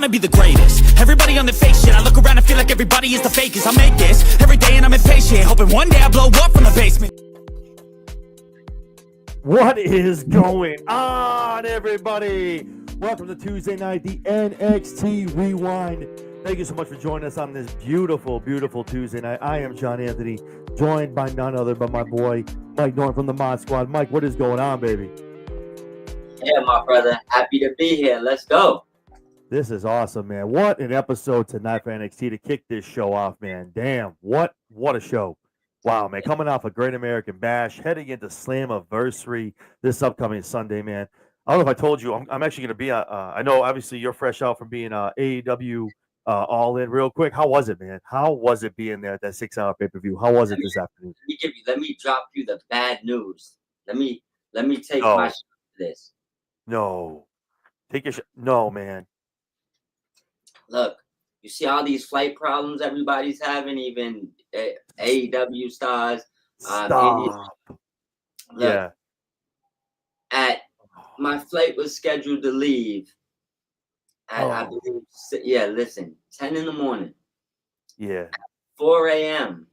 wanna be the greatest. Everybody on the fake shit. I look around and feel like everybody is the fakest. I make this every day and I'm impatient, hoping one day I blow up from the basement. What is going on, everybody? Welcome to Tuesday night, the NXT Rewind. Thank you so much for joining us on this beautiful, beautiful Tuesday night. I am John Anthony, joined by none other but my boy, Mike Norton from the Mod Squad. Mike, what is going on, baby? Yeah, my brother. Happy to be here. Let's go. This is awesome, man. What an episode tonight for NXT to kick this show off, man. Damn, what a show. Wow, man. Coming off a Great American Bash, heading into Slammiversary this upcoming Sunday, man. I don't know if I told you, I'm actually going to be, I know obviously you're fresh out from being AEW All In. Real quick, how was it, man? How was it being there at that 6-hour pay-per-view? How was it this afternoon? Let me drop you the bad news. Let me take my shot for this. No. Take your shot. No, man. Look, you see all these flight problems everybody's having, even AEW stars. Stop. Look, my flight was scheduled to leave at, I believe, 10 in the morning. Yeah. At 4 a.m.,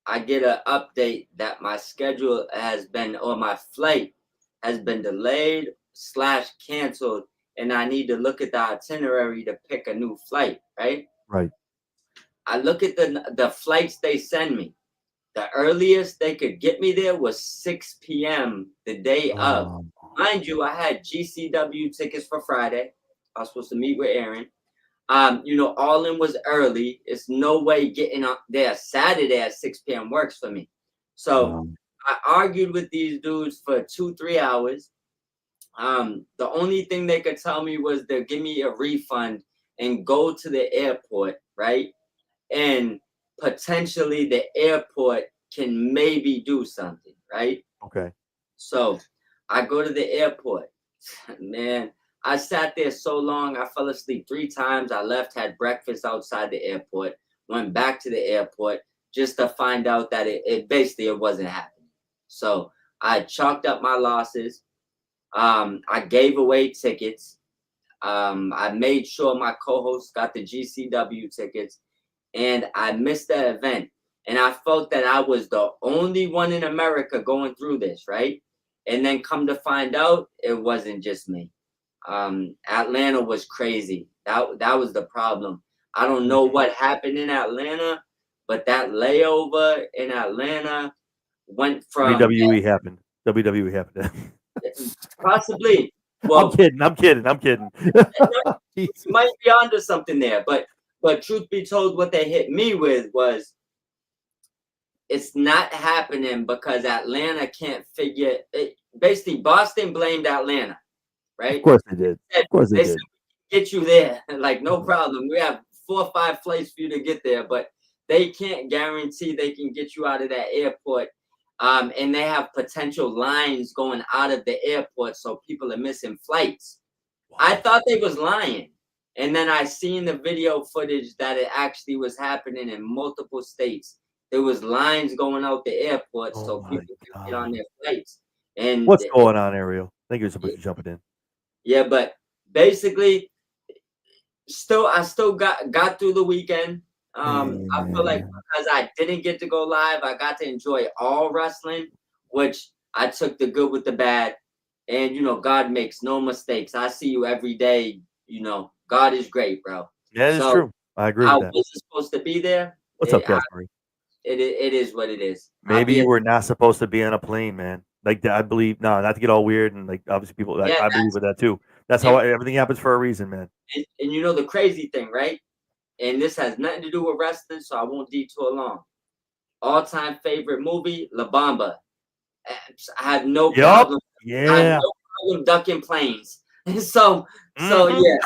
I get an update that my schedule has been, or my flight has been delayed / canceled, and I need to look at the itinerary to pick a new flight, right? Right. I look at the flights they send me. The earliest they could get me there was 6 p.m. the day of. Mind you, I had GCW tickets for Friday. I was supposed to meet with Aaron. All in was early. It's no way getting up there Saturday at 6 p.m. works for me. So I argued with these dudes for 2-3 hours. The only thing they could tell me was to give me a refund and go to the airport, right? And potentially the airport can maybe do something, right? Okay. So I go to the airport. Man, I sat there so long, I fell asleep 3 times. I left, had breakfast outside the airport, went back to the airport just to find out that it wasn't happening. So I chalked up my losses. I gave away tickets. I made sure my co-host got the GCW tickets, and I missed the event. And I felt that I was the only one in America going through this, right? And then come to find out, it wasn't just me. Atlanta was crazy. That was the problem. I don't know what happened in Atlanta, but that layover in Atlanta went from WWE happened. WWE happened. Possibly. Well, I'm kidding. You might be onto something there, but truth be told, what they hit me with was it's not happening because Atlanta can't figure it. Basically, Boston blamed Atlanta, right? Of course they did. They said, get you there, like no problem. We have 4 or 5 flights for you to get there, but they can't guarantee they can get you out of that airport. And they have potential lines going out of the airport, so people are missing flights. Wow. I thought they was lying. And then I seen the video footage that it actually was happening in multiple states. There was lines going out the airport so people could get on their flights. And what's going on, Ariel? Thank you so much for jumping in. Yeah, but basically, I still got through the weekend. I feel like because I didn't get to go live, I got to enjoy all wrestling, which I took the good with the bad. And, God makes no mistakes. I see you every day. God is great, bro. Yeah, it's true. I agree with that. I wasn't supposed to be there. What's up, Casper? It is what it is. Maybe you were not supposed to be on a plane, man. Like, I believe, not to get all weird. And, like, obviously people, I believe with that, too. That's how everything happens for a reason, man. And the crazy thing, right? And this has nothing to do with wrestling, so I won't detour long. All-time favorite movie, La Bamba. I have no problem. Yeah. I have no problem ducking planes. So yeah.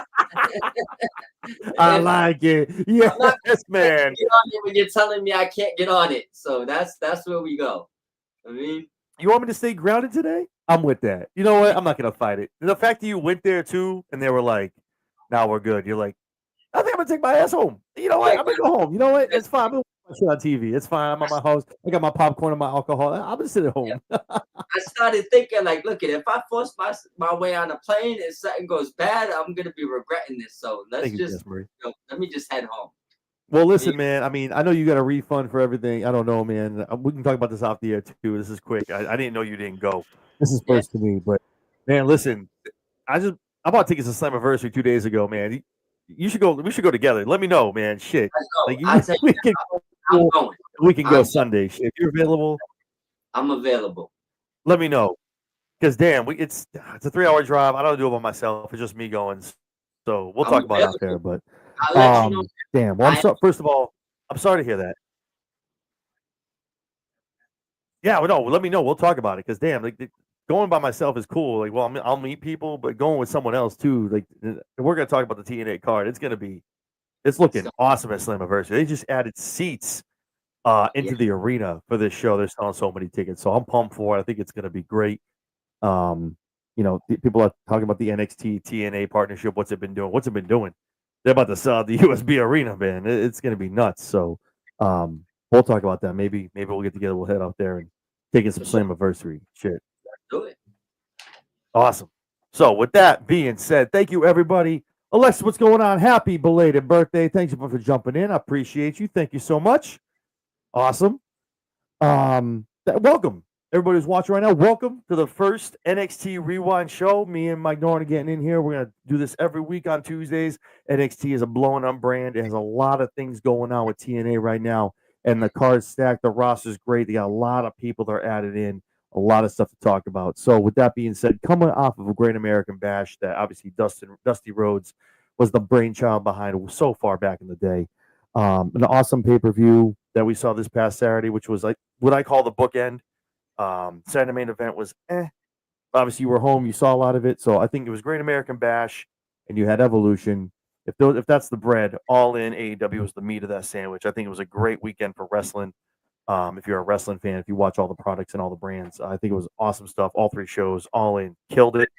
I like it. Yes, man. Get on it when you're telling me I can't get on it. So that's where we go. I mean, you want me to stay grounded today? I'm with that. You know what? I'm not gonna fight it. The fact that you went there too, and they were like, "Now we're good." You're like, I think I'm gonna take my ass home. You know what? I'm gonna go home. You know what? It's fine. Shit on TV. It's fine. I'm at my house. I got my popcorn and my alcohol. I'm gonna sit at home. I started thinking like, look, if I force my way on a plane and something goes bad, I'm gonna be regretting this. So let's Thank you, just, Jess Marie. let me just head home. Well, Me- listen, man. I mean, I know you got a refund for everything. I don't know, man. We can talk about this off the air too. This is quick. I didn't know you didn't go. This is Yeah, first to me, but man, listen. I bought tickets to Slammiversary 2 days ago, man. You should go. We should go together. Let me know, man. Shit, let's go. like I tell you, we can I'm go. going. We can go I'm Sunday. Shit, if you're available, I'm available. let me know. Because damn, it's a 3 hour drive. I don't do it by myself. It's just me going. So we'll I'm talk about it off air. available. But I'll let you know. damn. Well, I first of all, I'm sorry to hear that. Yeah, well, no, let me know. We'll talk about it. Because damn, going by myself is cool. Like, well, I'll meet people, but going with someone else too. Like, we're gonna talk about the TNA card. It's looking so, awesome at Slammiversary. They just added seats yeah, into the arena for this show. They're selling so many tickets, so I'm pumped for it. I think it's gonna be great. Um, people are talking about the NXT TNA partnership. What's it been doing? What's it been doing? They're about to sell the USB arena, man. It's gonna be nuts. So, we'll talk about that. Maybe we'll get together. We'll head out there and take in some for sure. Slammiversary shit. Do it. Awesome. So, with that being said, thank you everybody. Alexa, what's going on? Happy belated birthday! Thanks for jumping in. I appreciate you. Thank you so much. Awesome. Welcome everybody who's watching right now. Welcome to the first NXT Rewind show. Me and Mike Norton are getting in here. We're gonna do this every week on Tuesdays. NXT is a blowing up brand. It has a lot of things going on with TNA right now, and the card's stacked. The roster's great. They got a lot of people that are added in. A lot of stuff to talk about. So, with that being said, coming off of a Great American Bash that obviously Dusty Rhodes was the brainchild behind so far back in the day. An awesome pay-per-view that we saw this past Saturday, which was like what I call the bookend. Saturday main event was obviously you were home, you saw a lot of it. So I think it was Great American Bash and you had Evolution. If that's the bread, All In AEW was the meat of that sandwich. I think it was a great weekend for wrestling. If you're a wrestling fan, if you watch all the products and all the brands, I think it was awesome stuff. All three shows, All In, killed it.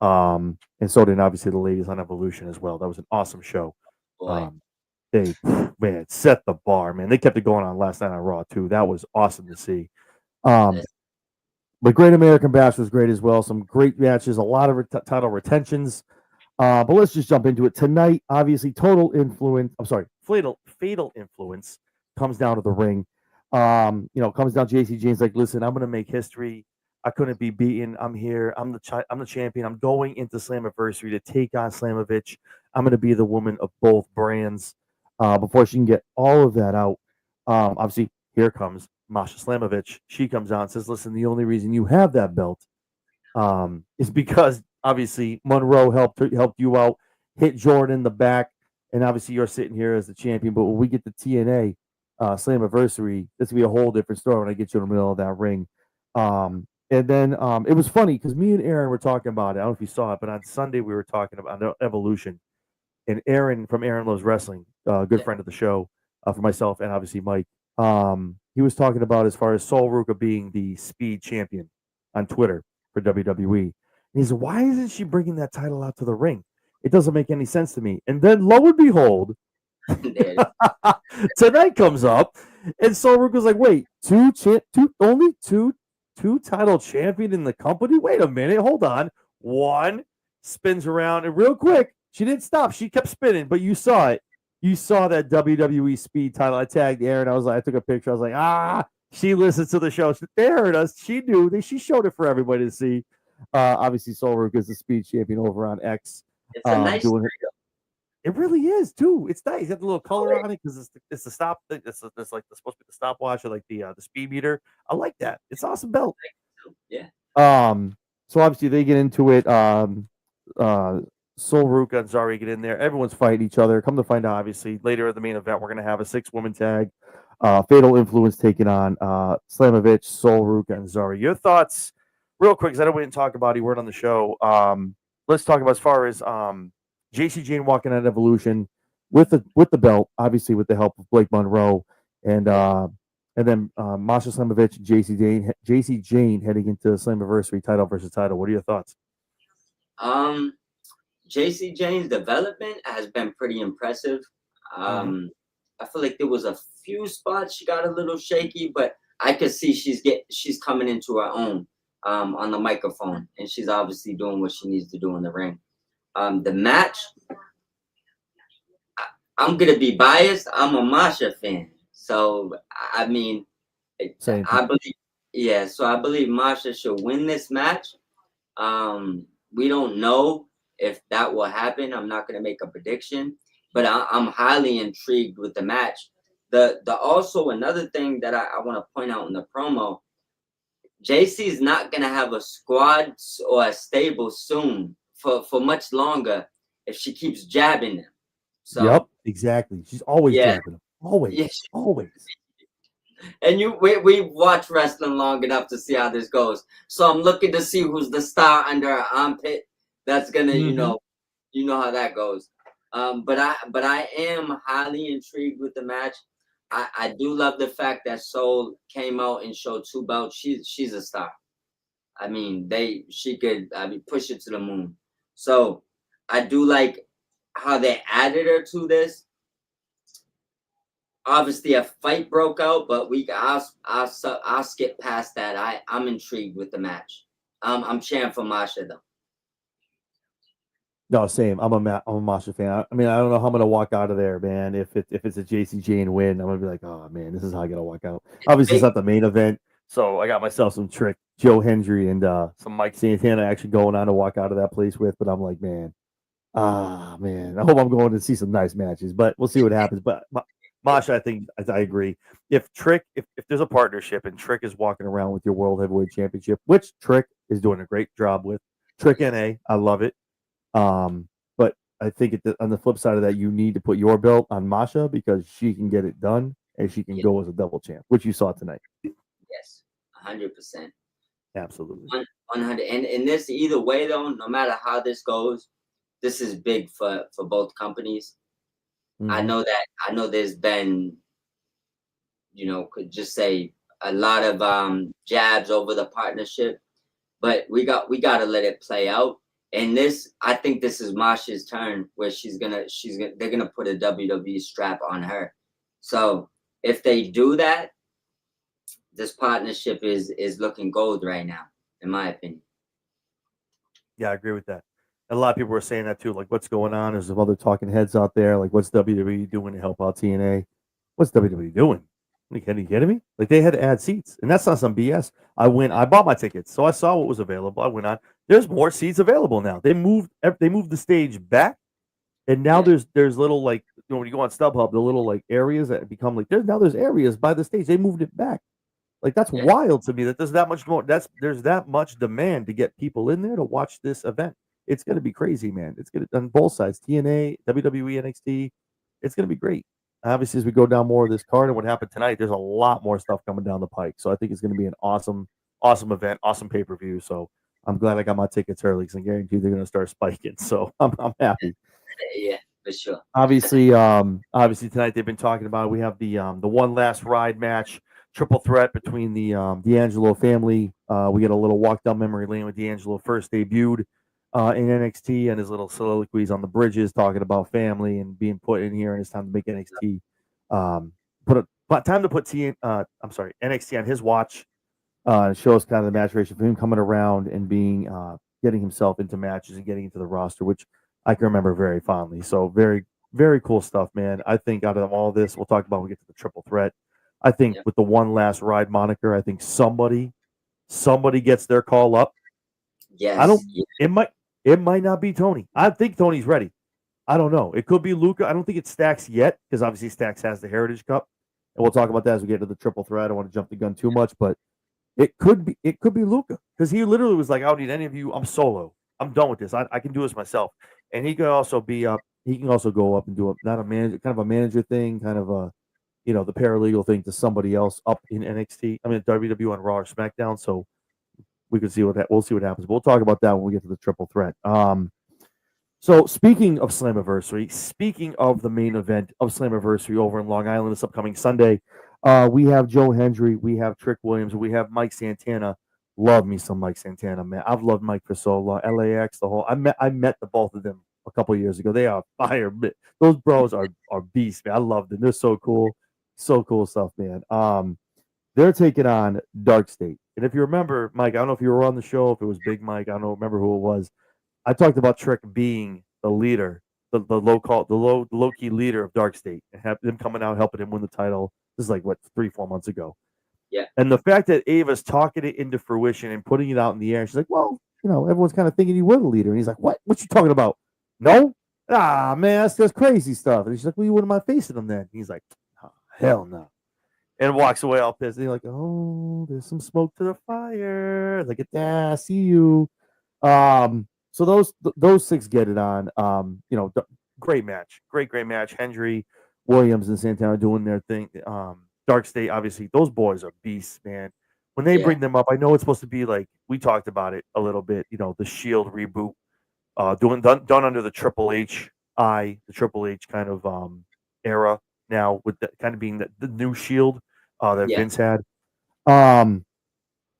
And so did obviously the ladies on Evolution as well. That was an awesome show. Boy, They man set the bar, man. They kept it going on last night on Raw too. That was awesome to see. Um, that's but Great American Bash was great as well. Some great matches, a lot of title retentions. But let's just jump into it tonight. Obviously, total influence. I'm sorry, fatal influence comes down to the ring. Comes down. JC Jane's like, listen, I'm going to make history. I couldn't be beaten. I'm here. I'm the champion. I'm going into Slammiversary to take on Slamovich. I'm going to be the woman of both brands. Before she can get all of that out, obviously here comes Masha Slamovich. She comes out and says, listen, the only reason you have that belt is because obviously Monroe helped you out, hit Jordan in the back, and obviously you're sitting here as the champion. But when we get to TNA Slammiversary, this will be a whole different story when I get you in the middle of that ring. And then it was funny because me and Aaron were talking about it. I don't know if you saw it, but on Sunday we were talking about Evolution. And Aaron from Aaron Loves Wrestling, good friend of the show, for myself and obviously Mike. He was talking about as far as Sol Ruka being the speed champion on Twitter for WWE. And he said, why isn't she bringing that title out to the ring? It doesn't make any sense to me. And then lo and behold, tonight comes up, and Sol Ruka's like, wait, only two title champion in the company? Wait a minute, hold on. One spins around, and real quick, she didn't stop. She kept spinning, but you saw it. You saw that WWE speed title. I tagged Aaron. I took a picture. I was like, she listens to the show. They heard us. She knew. She showed it for everybody to see. Obviously, Sol Ruka is the speed champion over on X. it's a nice doing it really is too. It's nice. You have the little color on it because it's the stop. It's like supposed to be the stopwatch or like the speed meter. I like that. It's an awesome belt. Yeah. So obviously they get into it. Sol Ruka and Zari get in there. Everyone's fighting each other. Come to find out, obviously, later in the main event, we're going to have a 6-woman tag. Fatal Influence taking on Slamovich, Sol Ruka, and Zari. Your thoughts, real quick, because I know we didn't talk about it. You weren't on the show. Let's talk about as far as JC Jane walking out of Evolution with the belt, obviously with the help of Blake Monroe, and then Masha Slamovich and JC Jane heading into Slammiversary title versus title. What are your thoughts? JC Jane's development has been pretty impressive. I feel like there was a few spots she got a little shaky, but I could see she's coming into her own on the microphone, and she's obviously doing what she needs to do in the ring. The match, I'm gonna be biased. I'm a Masha fan, so I mean, Same. I believe, yeah. So I believe Masha should win this match. We don't know if that will happen. I'm not gonna make a prediction, but I'm highly intrigued with the match. The also another thing that I want to point out in the promo, JC is not gonna have a squad or a stable soon for much longer if she keeps jabbing them. So Yep, exactly. She's always yeah, jabbing him. Always, yeah. always. And we watch wrestling long enough to see how this goes. So I'm looking to see who's the star under her armpit. That's gonna, you know how that goes. But I am highly intrigued with the match. I do love the fact that Soul came out and showed 2 belts. She's a star. I mean, she could push it to the moon. So I do like how they added her to this. Obviously, a fight broke out, but I'll skip past that. I'm intrigued with the match. I'm cheering for Masha though. No, same. I'm a Masha fan. I mean, I don't know how I'm gonna walk out of there, man. If it's a JC Jane win, I'm gonna be like, oh man, this is how I gotta walk out. Obviously, it's not the main event, so I got myself some trick Joe Hendry and some Mike Santana actually going on to walk out of that place with. But I'm like, man, man, I hope I'm going to see some nice matches, but we'll see what happens. But Masha, I think I agree. If there's a partnership and Trick is walking around with your World Heavyweight Championship, which Trick is doing a great job with, Trick NA, I love it. But I think on the flip side of that, you need to put your belt on Masha because she can get it done and she can go as a double champ, which you saw tonight. Yes, 100%. Absolutely. 100. And this either way though, no matter how this goes, this is big for both companies. Mm-hmm. I know there's been, could just say a lot of jabs over the partnership, but we got to let it play out. And this, I think this is Masha's turn where they're gonna put a WWE strap on her. So if they do that, this partnership is looking gold right now, in my opinion. Yeah, I agree with that. And a lot of people were saying that too. Like, what's going on? There's some other talking heads out there. Like, what's WWE doing to help out TNA? What's WWE doing? Are you kidding me? Like, they had to add seats, and that's not some BS. I bought my tickets, so I saw what was available. I went on. There's more seats available now. They moved the stage back, and now there's little, like, when you go on StubHub, the little like areas that become like there's areas by the stage. They moved it back. Like, that's wild to me that there's that much more. There's that much demand to get people in there to watch this event. It's gonna be crazy, man. It's gonna on both sides, TNA, WWE, NXT. It's gonna be great. Obviously, as we go down more of this card and what happened tonight, there's a lot more stuff coming down the pike. So I think it's gonna be an awesome event, awesome pay-per-view. So I'm glad I got my tickets early because I guarantee they're gonna start spiking. So I'm happy. Yeah, for sure. Obviously, tonight they've been talking about we have the one last ride match, triple threat between the D'Angelo family. We get a little walk down memory lane with D'Angelo first debuted in NXT and his little soliloquies on the bridges talking about family and being put in here and it's time to make NXT time to put NXT on his watch. Shows kind of the maturation for him coming around and being getting himself into matches and getting into the roster, which I can remember very fondly. So very, very cool stuff, man. I think out of all this, we'll talk about when we get to the triple threat. I think with the one last ride moniker, I think somebody gets their call up. Yes. It might not be Tony. I think Tony's ready. I don't know. It could be Luca. I don't think it's Stax yet because obviously Stax has the Heritage Cup, and we'll talk about that as we get to the triple threat. I don't want to jump the gun too much, but it could be Luca because he literally was like, "I don't need any of you. I'm solo. I'm done with this. I can do this myself." And he could also be up. He can also go up and do not a manager, kind of a manager thing, kind of a, the paralegal thing to somebody else up in NXT. I mean, WWE on Raw or SmackDown. So we can see we'll see what happens. But we'll talk about that when we get to the triple threat. So speaking of Slammiversary, speaking of the main event of Slammiversary over in Long Island this upcoming Sunday, we have Joe Hendry, we have Trick Williams, we have Mike Santana. Love me some Mike Santana, man. I've loved Mike for so long. LAX, the whole. I met the both of them a couple of years ago. They are fire. Those bros are beasts, man. I love them. They're so cool. So cool stuff, man. They're taking on Dark State. And if you remember, Mike, I don't know if you were on the show, if it was Big Mike, I don't remember who it was. I talked about Trick being the leader, the low key leader of Dark State, and have them coming out helping him win the title. This is like what 3-4 months ago. Yeah. And the fact that Ava's talking it into fruition and putting it out in the air, she's like, well, everyone's kind of thinking you were the leader. And he's like, what? What you talking about? No? Ah, man, that's just crazy stuff. And she's like, well, you wouldn't mind facing him then. And he's like, oh, hell no. And walks away all pissed. And you're like, oh, there's some smoke to the fire. Look at that. I see you. So those 6 get it on. Great match. Great match. Hendry, Williams, and Santana doing their thing. Dark State, obviously, those boys are beasts, man. When they bring them up, I know it's supposed to be like, we talked about it a little bit, the Shield reboot, done under the Triple H the Triple H kind of era now, with that kind of being the new Shield that Vince had.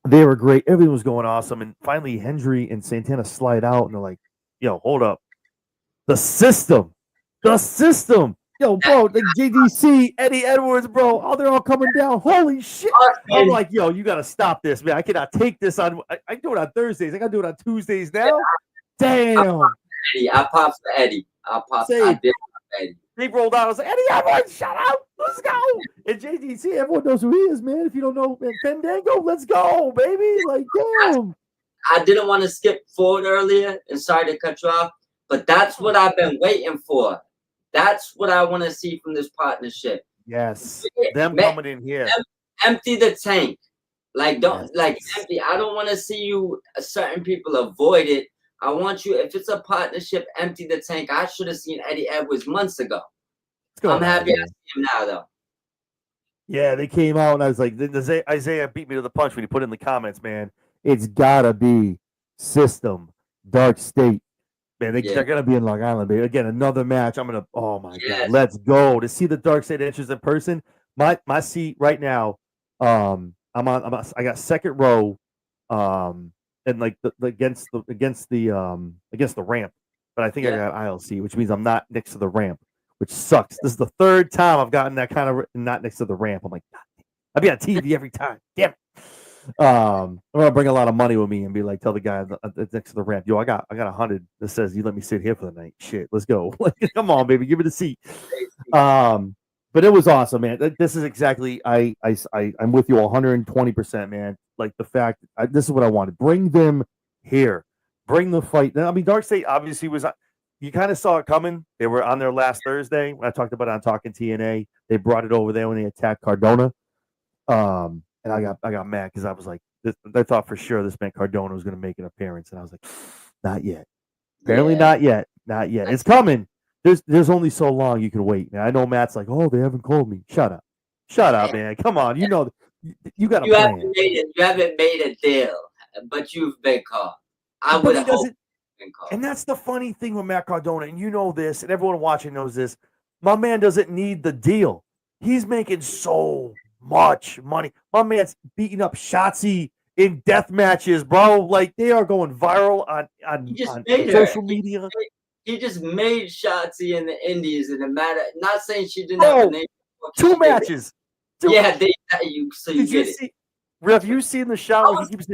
They were great. Everything was going awesome. And finally, Hendry and Santana slide out, and they're like, yo, hold up. The system. Yo, bro, the JDC, Eddie Edwards, bro. Oh, they're all coming down. Holy shit. I'm like, yo, you got to stop this, man. I cannot take this on. I do it on Thursdays. I got to do it on Tuesdays now. Damn. I popped for Eddie. I did for Eddie. They rolled out. I was like, Eddie Edwards, shout out. Let's go. And JDC, everyone knows who he is, man. If you don't know, man, Fandango, let's go, baby. Like, damn. I didn't want to skip forward earlier, and sorry to cut you off, but that's what I've been waiting for. That's what I want to see from this partnership. Yes. Them coming in here. Empty the tank. Empty. I don't want to see you, certain people, avoid it. I want you, if it's a partnership, empty the tank. I should have seen Eddie Edwards months ago. I'm happy I see him now, though. Yeah, they came out, and I was like, Isaiah beat me to the punch when he put in the comments, man. It's got to be System, Dark State. Man, they're going to be in Long Island, baby. Again, another match. Oh, my God. Let's go. To see the Dark State entrance in person, my seat right now, I got second row, and like against the ramp. But I think I got ILC, which means I'm not next to the ramp, which sucks. This is the third time I've gotten that kind of not next to the ramp. I'm like, God, I'll be on TV every time. Damn it. I'm gonna bring a lot of money with me and be like, tell the guy next to the ramp, yo, I got 100 that says you let me sit here for the night. Shit, let's go. Come on, baby, give me the seat. But it was awesome, man. This is exactly I'm with you 120%, man. Like the fact this is what I wanted. Bring them here. Bring the fight. I mean, Dark State obviously was. You kind of saw it coming. They were on there last Thursday when I talked about it on Talking TNA. They brought it over there when they attacked Cardona. And I got mad because I was like, I thought for sure this meant Cardona was going to make an appearance, and I was like, not yet. Apparently, not yet. It's coming. There's only so long you can wait. Man, I know Matt's like, oh, they haven't called me. Shut up, man. Come on, you got a plan. You haven't made a deal, but you've been called. I would have hoped. And that's the funny thing with Matt Cardona, and you know this, and everyone watching knows this. My man doesn't need the deal. He's making so much money. My man's beating up Shotzi in death matches, bro. Like they are going viral on social media. He just made Shotzi in the Indies in a matter. Not saying she didn't have a name. 2 matches. Yeah, you Did get you it. Have you seen the shot where he keeps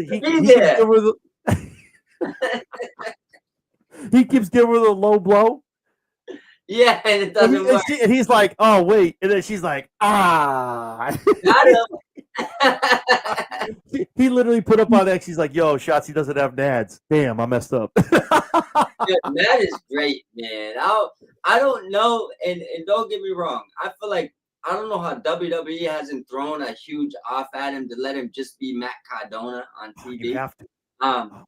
he keeps giving her the low blow? Yeah, and it doesn't work. And he's like, oh, wait. And then she's like, ah. He literally put up on X. He's like, yo, Shotzi doesn't have nads. Damn, I messed up. Yeah, that is great, man. I don't know, and don't get me wrong. I feel like I don't know how WWE hasn't thrown a huge off at him to let him just be Matt Cardona on TV. You have to.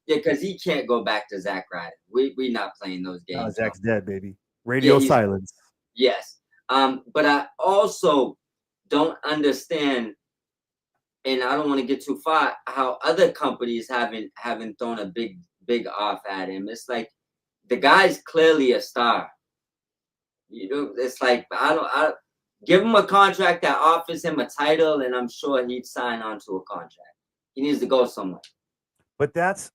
Because he can't go back to Zack Ryder. We not playing those games. No, Zack's dead, baby. Radio silence. Yes. But I also don't understand, and I don't want to get too far, how other companies haven't thrown a big off at him. It's like the guy's clearly a star. It's like I give him a contract that offers him a title, and I'm sure he'd sign on to a contract. He needs to go somewhere. But that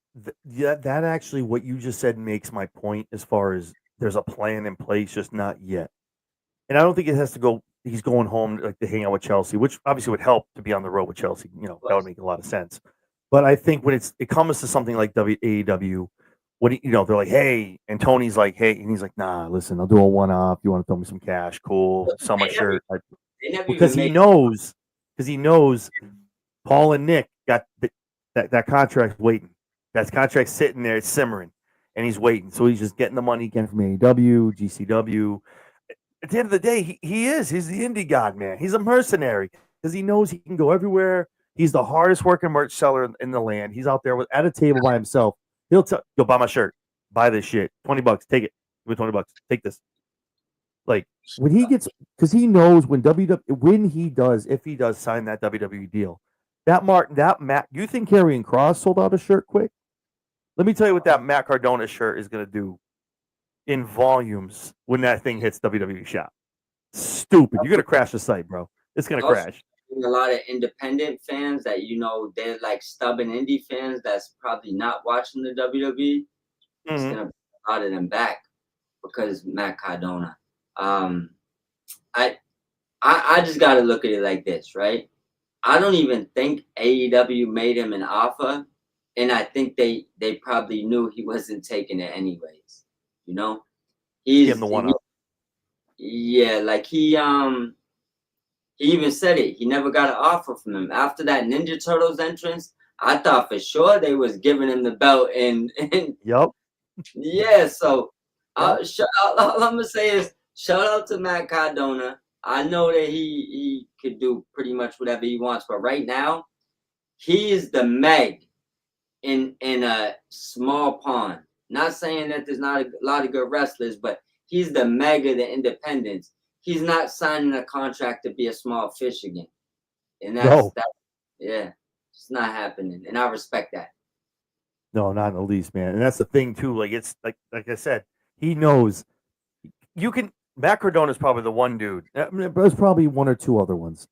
actually what you just said makes my point as far as there's a plan in place, just not yet. And I don't think it has to go. He's going home like to hang out with Chelsea, which obviously would help to be on the road with Chelsea. That would make a lot of sense. But I think when it comes to something like AEW, when they're like, hey, and Tony's like, hey, and he's like, nah, listen, I'll do a one-off. You want to throw me some cash? Cool. Sell my shirt. Because he knows Paul and Nick got that contract waiting. That contract sitting there, it's simmering, and he's waiting. So he's just getting the money again from AEW, GCW. At the end of the day, he's the indie god, man. He's a mercenary because he knows he can go everywhere. He's the hardest working merch seller in the land. He's out there at a table by himself. He'll go buy my shirt, buy this shit, $20, take it. Give me $20, take this. Like when he gets, because he knows if he does sign that WWE deal, you think Karrion Kross sold out a shirt quick? Let me tell you what that Matt Cardona shirt is going to do in volumes when that thing hits WWE shop. Stupid. You're going to crash the site, bro. It's going to crash. A lot of independent fans that they're like stubborn indie fans that's probably not watching the WWE. It's going to bring a lot of them back because Matt Cardona. I just got to look at it like this, right? I don't even think AEW made him an offer, and I think they probably knew he wasn't taking it anyways. He's the one up. Yeah, like he even said it. He never got an offer from him after that Ninja Turtles entrance. I thought for sure they was giving him the belt, and yep. Yeah. So all I'm gonna say is shout out to Matt Cardona. I know that he could do pretty much whatever he wants, but right now he is the Meg in a small pond. Not saying that there's not a lot of good wrestlers, but he's the Meg of the independents. He's not signing a contract to be a small fish again, and it's not happening, and I respect that. No, not in the least, man. And that's the thing too. Like it's like I said, he knows you can. Matt Cardona is probably the one dude. There's probably one or two other ones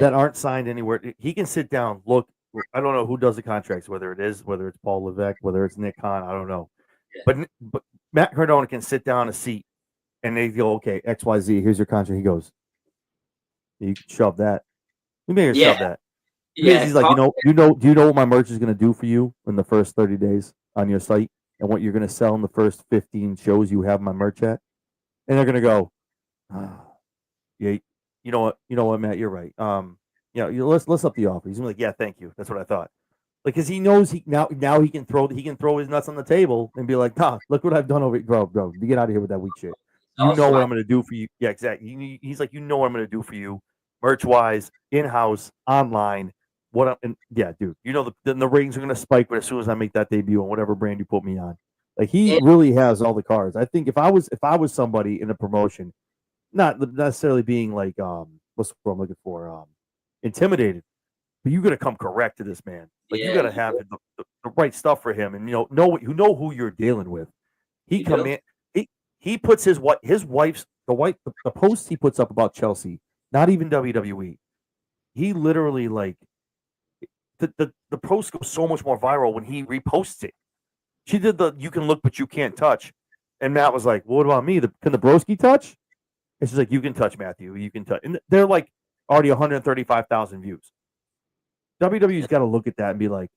that aren't signed anywhere. He can sit down, look. I don't know who does the contracts, whether it's Paul Levesque, whether it's Nick Khan, I don't know. Yeah. But Matt Cardona can sit down a seat, and they go, okay, XYZ, here's your contract. He goes, you can shove that. You may shove that. Yeah, he's like, do you know what my merch is going to do for you in the first 30 days on your site, and what you're going to sell in the first 15 shows you have my merch at? And they're gonna go, yeah, you know what, Matt, you're right. Let's up the offer. He's gonna be like, yeah, thank you. That's what I thought. Like, cause he knows now he can throw his nuts on the table and be like, look what I've done over, bro. You get out of here with that weak shit. You know what I'm gonna do for you. Yeah, exactly. He's like, you know what I'm gonna do for you, merch wise, in house, online. Dude, the ratings are gonna spike, but as soon as I make that debut on whatever brand you put me on. Like he really has all the cards. I think if I was somebody in a promotion, not necessarily being like what's what I'm looking for, intimidated, but you got to come correct to this man. Like you got to have the right stuff for him, and know who you're dealing with. He puts his wife's the posts he puts up about Chelsea, not even WWE. He literally like the post goes so much more viral when he reposts it. She did you can look, but you can't touch. And Matt was like, well, what about me? Can the broski touch? And she's like, you can touch, Matthew. You can touch. And they're like already 135,000 views. WWE's got to look at that and be like,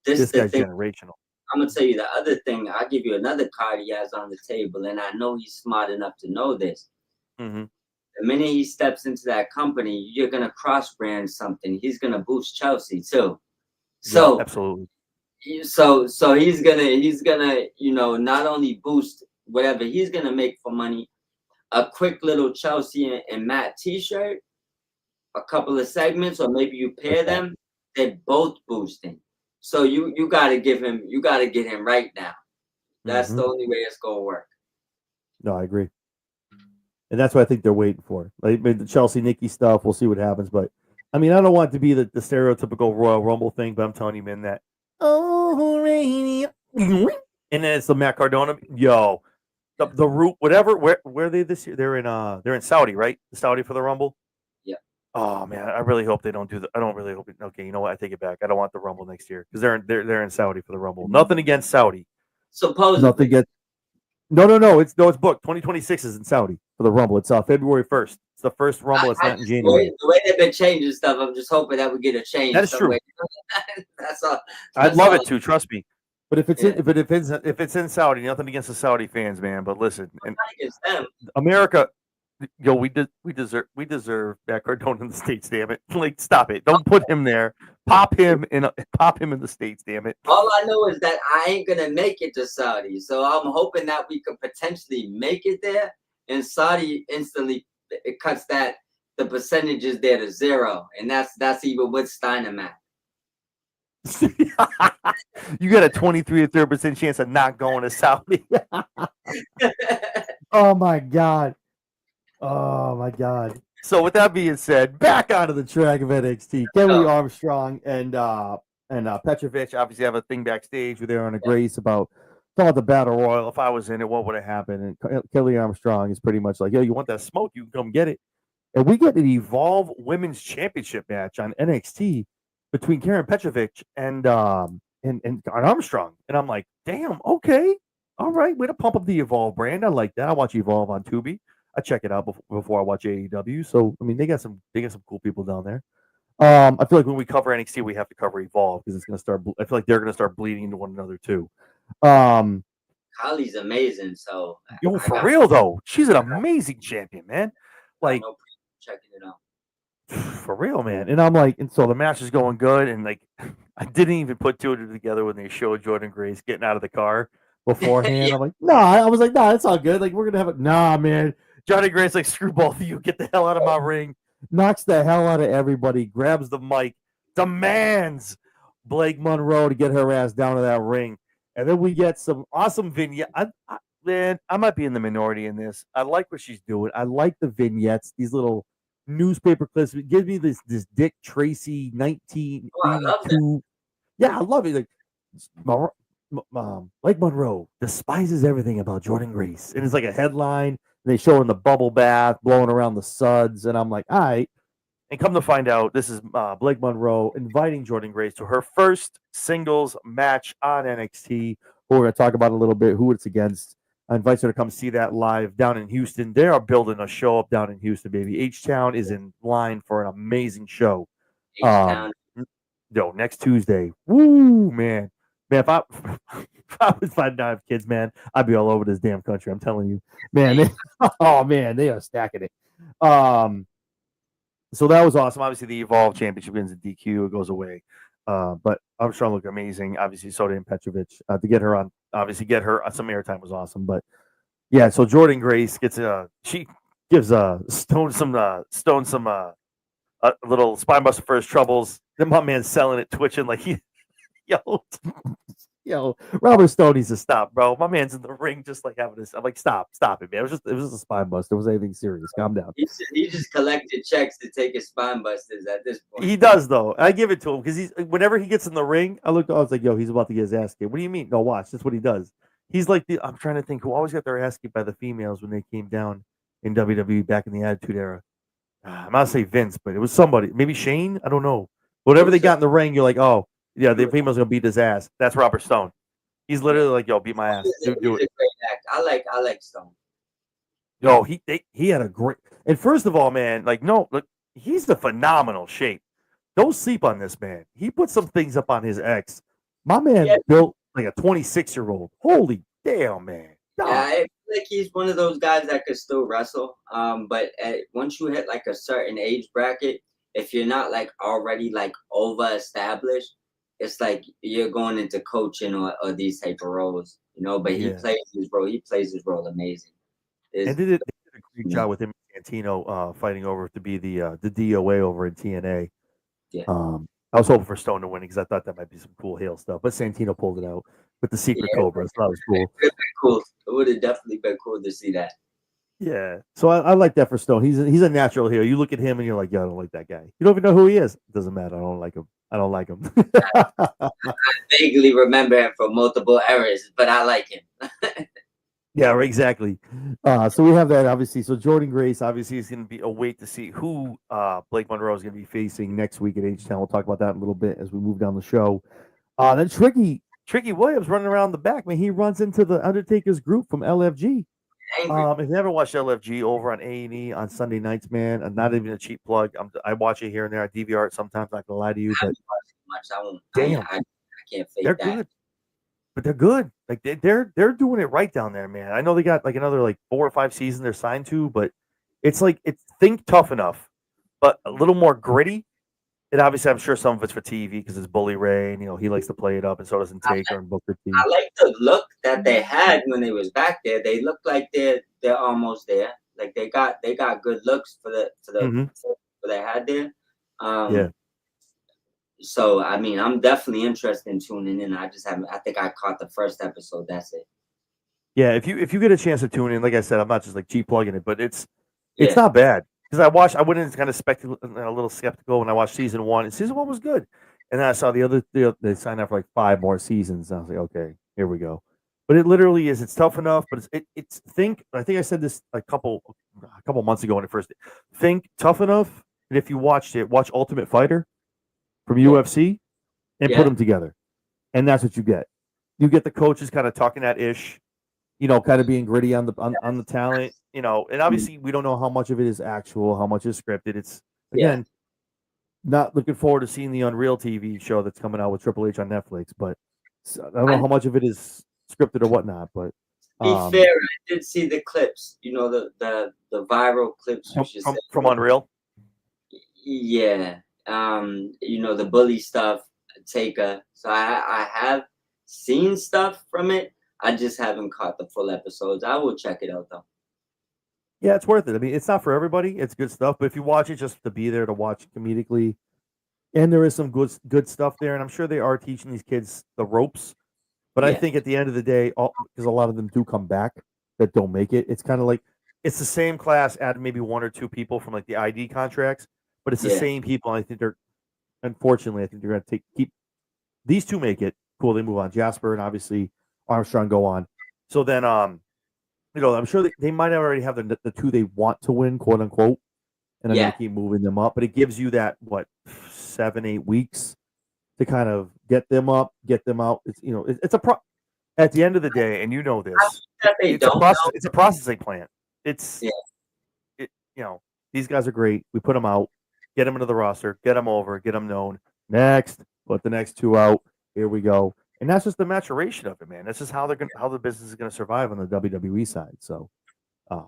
this guy's generational. I'm going to tell you the other thing. I'll give you another card he has on the table, and I know he's smart enough to know this. Mm-hmm. The minute he steps into that company, you're going to cross-brand something. He's going to boost Chelsea, too. So yeah, absolutely. So he's gonna not only boost whatever he's gonna make for money, a quick little Chelsea and Matt T-shirt, a couple of segments, or maybe you pair them. They're both boosting. So you gotta get him right now. That's the only way it's gonna work. No, I agree, and that's what I think they're waiting for. Like the Chelsea Nikki stuff, we'll see what happens. But I mean, I don't want it to be the stereotypical Royal Rumble thing, but I'm telling you, man, that. Oh, radio. And then it's the Matt Cardona. Yo, the root, whatever. Where are they this year? They're in Saudi, right? Saudi for the Rumble. Yeah. Oh man, I really hope they don't do that. I don't really hope. Okay, you know what? I take it back. I don't want the Rumble next year because they're in Saudi for the Rumble. Nothing against Saudi. Supposedly. Nothing against. No. It's booked. 2026 is in Saudi for the Rumble. It's February 1st. It's the first Rumble. It's I not in just January. the way they've been changing stuff. I'm just hoping that we get a change That is true. somewhere. That's all. I'd That's love all. it to. Trust me. But if it's Yeah. if it's in Saudi, nothing against the Saudi fans, man. But listen, and Not against them. America, we deserve Matt Cardona in the States. Damn it! Like, stop it! Don't put him there. Pop him in the States. Damn it! All I know is that I ain't gonna make it to Saudi, so I'm hoping that we could potentially make it there, and Saudi instantly it cuts the percentages there to 0, and that's even with Steinem. You got a 23 to 30% chance of not going to Saudi. Oh my god. Oh my god. So with that being said, back onto the track of NXT. Kelly Armstrong and Petrovic obviously have a thing backstage with Aaron Grace about talking about the Battle Royal. If I was in it, what would have happened? And Kelly Armstrong is pretty much like, yo, you want that smoke? You can come get it. And we get an Evolve Women's Championship match on NXT between Karen Petrovic and Armstrong. And I'm like, damn, okay. All right, way to pump up the Evolve brand. I like that. I watch Evolve on Tubi. I check it out before I watch AEW. So I mean, they got some cool people down there. I feel like when we cover NXT, we have to cover Evolve because it's going to start. I feel like they're going to start bleeding into one another too. Kali's amazing. So for real though, she's an amazing champion, man. Like, checking it out. For real, man. And I'm like, and so the match is going good, and like, I didn't even put two together when they showed Jordan Grace getting out of the car beforehand. I'm like, I was like, it's all good. Like, we're gonna have it. Nah, man. Jordan Grace, like, screw both of you. Get the hell out of my ring. Knocks the hell out of everybody. Grabs the mic. Demands Blake Monroe to get her ass down to that ring. And then we get some awesome vignette. Man, I might be in the minority in this. I like what she's doing. I like the vignettes. These little newspaper clips. It gives me this Dick Tracy 1982. I love it. Like Monroe despises everything about Jordan Grace, and it's like a headline. They show her in the bubble bath, blowing around the suds, and I'm like, all right. And come to find out, this is Blake Monroe inviting Jordan Grace to her first singles match on NXT. Who we're going to talk about a little bit, who it's against. I invite her to come see that live down in Houston. They are building a show up down in Houston, baby. H-Town is in line for an amazing show. Next Tuesday. Woo, man. Man, if I didn't have kids, man, I'd be all over this damn country. I'm telling you. Man, they are stacking it. So that was awesome. Obviously, the Evolve Championship wins at DQ. It goes away. But Armstrong looked amazing. Obviously, so did Petrovic. To get her on, some airtime was awesome. But yeah, so Jordan Grace she gives Stone some a little spine buster for his troubles. Then my man's selling it, twitching like yo, Robert Stone needs to stop, bro. My man's in the ring just like having this. I'm like, stop it, man. It was just a spine buster. It was anything serious. Calm down. He just collected checks to take his spine busters at this point. He does though. I give it to him because whenever he gets in the ring, I was like, yo, he's about to get his ass kicked. What do you mean? No, watch. That's what he does. He's like I'm trying to think who always got their ass kicked by the females when they came down in WWE back in the Attitude Era. I'm not say Vince, but it was somebody. Maybe Shane. I don't know. Whatever they got in the ring, you're like, oh. Yeah, the female's gonna beat his ass. That's Robert Stone. He's literally like, "Yo, beat my ass." Do it. Great act. I like Stone. Yo, he had a great. And first of all, man, look, he's in phenomenal shape. Don't sleep on this man. He put some things up on his ex. My man built like a 26-year-old. Holy damn, man. Yeah, I feel like he's one of those guys that could still wrestle. But once you hit like a certain age bracket, if you're not like already like over established, it's like you're going into coaching or these type of roles, but he plays his role. He plays his role amazing. And they did a great job with him and Santino fighting over to be the DOA over in TNA. Yeah. I was hoping for Stone to win because I thought that might be some cool heel stuff, but Santino pulled it out with the Secret Cobra. So that was cool. It would have been cool. It would have definitely been cool to see that. Yeah, so I like that for Stone. He's a natural heel. You look at him and you're like, yo, I don't like that guy. You don't even know who he is. It doesn't matter. I don't like him. I vaguely remember him from multiple eras, but I like him. Yeah, exactly. So we have that, obviously. So Jordan Grace, obviously, is going to be a wait to see who Blake Monroe is going to be facing next week at H-Town. We'll talk about that in a little bit as we move down the show. Then Tricky Tricky Williams running around the back, man. He runs into the Undertaker's group from LFG. Angry. If you ever watched LFG over on A&E on Sunday nights, man, not even a cheap plug. I watch it here and there. I DVR it sometimes. Not gonna lie to you, but Much. I won't. damn, I can't fake they're that. good. But they're good. Like they're doing it right down there, man. I know they got like another like 4 or 5 seasons they're signed to, but it's like it's think tough enough, but a little more gritty. And obviously, I'm sure some of it's for TV because it's Bully Ray, and he likes to play it up, and so doesn't Taker and Booker T. I like the look that they had when they was back there. They look like they're almost there. Like they got good looks for what they had there. Yeah. So I mean, I'm definitely interested in tuning in. I just haven't. I think I caught the first episode. That's it. Yeah, if you get a chance to tune in, like I said, I'm not just like cheap plugging it, but it's Yeah. not bad. Because I went in kind of a little skeptical when I watched season 1, and season 1 was good. And then I saw they signed up for like 5 more seasons. And I was like, okay, here we go. But it literally is. It's tough enough, but it's think. I think I said this a couple months ago when it first. Think tough enough. And if you watched it, watch Ultimate Fighter from UFC, and put them together, and that's what you get. You get the coaches kind of talking that ish. Kind of being gritty on the talent, and obviously we don't know how much of it is actual, how much is scripted. It's again, not looking forward to seeing the Unreal TV show that's coming out with Triple H on Netflix, but I don't know how much of it is scripted or whatnot. But be fair, I did see the clips, the viral clips from Unreal. Yeah, the bully stuff, Taker. So I have seen stuff from it. I just haven't caught the full episodes. I will check it out though. Yeah, it's worth it. I mean, it's not for everybody. It's good stuff, but if you watch it just to be there to watch comedically, and there is some good stuff there, and I'm sure they are teaching these kids the ropes. But I think at the end of the day, because a lot of them do come back that don't make it, it's kind of like it's the same class. Add maybe 1 or 2 people from like the ID contracts, but it's the same people. And I think unfortunately, I think they're going to keep these 2 make it. Cool, they move on. Jasper and obviously Armstrong go on. So then, I'm sure they might already have the 2 they want to win, quote unquote, and they're going to keep moving them up. But it gives you that 7-8 weeks to kind of get them up, get them out. It's at the end of the day, and this, it's a processing plant. These guys are great. We put them out, get them into the roster, get them over, get them known. Next, put the next 2 out. Here we go. And that's just the maturation of it, man. That's just how the business is going to survive on the WWE side. So,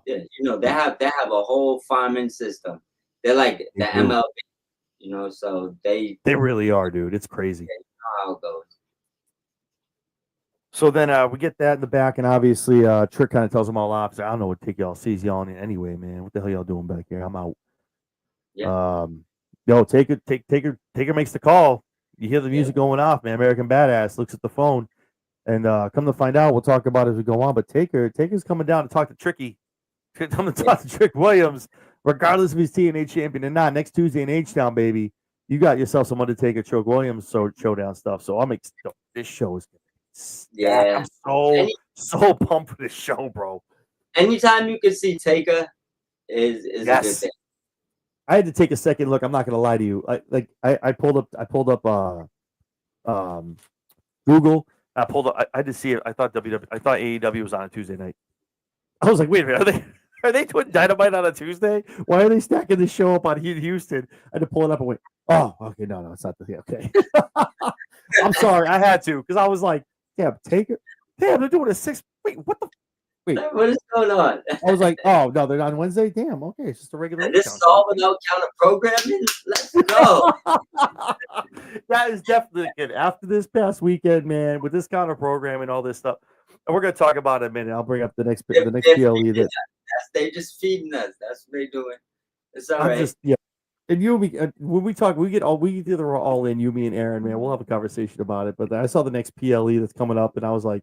they have a whole farming system. They're like the MLB, so they really are, dude. It's crazy. They know how it goes. So then we get that in the back, and obviously Trick kind of tells them all off. I don't know what take y'all sees y'all in anyway, man. What the hell y'all doing back here? I'm out. Yeah. Taker makes the call. You hear the music going off, man. American Badass looks at the phone, and come to find out, we'll talk about it as we go on. But Taker's coming down to talk to Tricky, come to talk to Trick Williams, regardless if he's TNA champion or not. Next Tuesday in H-Town, baby, you got yourself some Undertaker Trick Williams showdown stuff. So this show is I'm so pumped for this show, bro. Anytime you can see Taker is a good thing. I had to take a second look. I'm not gonna lie to you. I pulled up Google. I had to see it. I thought AEW was on a Tuesday night. I was like, wait a minute, are they doing Dynamite on a Tuesday? Why are they stacking this show up on Houston? I had to pull it up and went, oh, okay, no, it's not the okay. I'm sorry, I had to because I was like, yeah, Taker. Damn, they're doing a 6. Wait, what the? Wait, what is going on? I was like, oh no, they're on Wednesday. Damn, okay, it's just a regular. And this is all without counter programming. Let's go. That is definitely good. After this past weekend, man, with this counter program and all this stuff, and we're gonna talk about it in a minute. I'll bring up the next PLE. They're just feeding us. That's what they're doing. It's all right. And you and me, when we talk, we either all in, you, me, and Aaron, man. We'll have a conversation about it. But I saw the next PLE that's coming up, and I was like.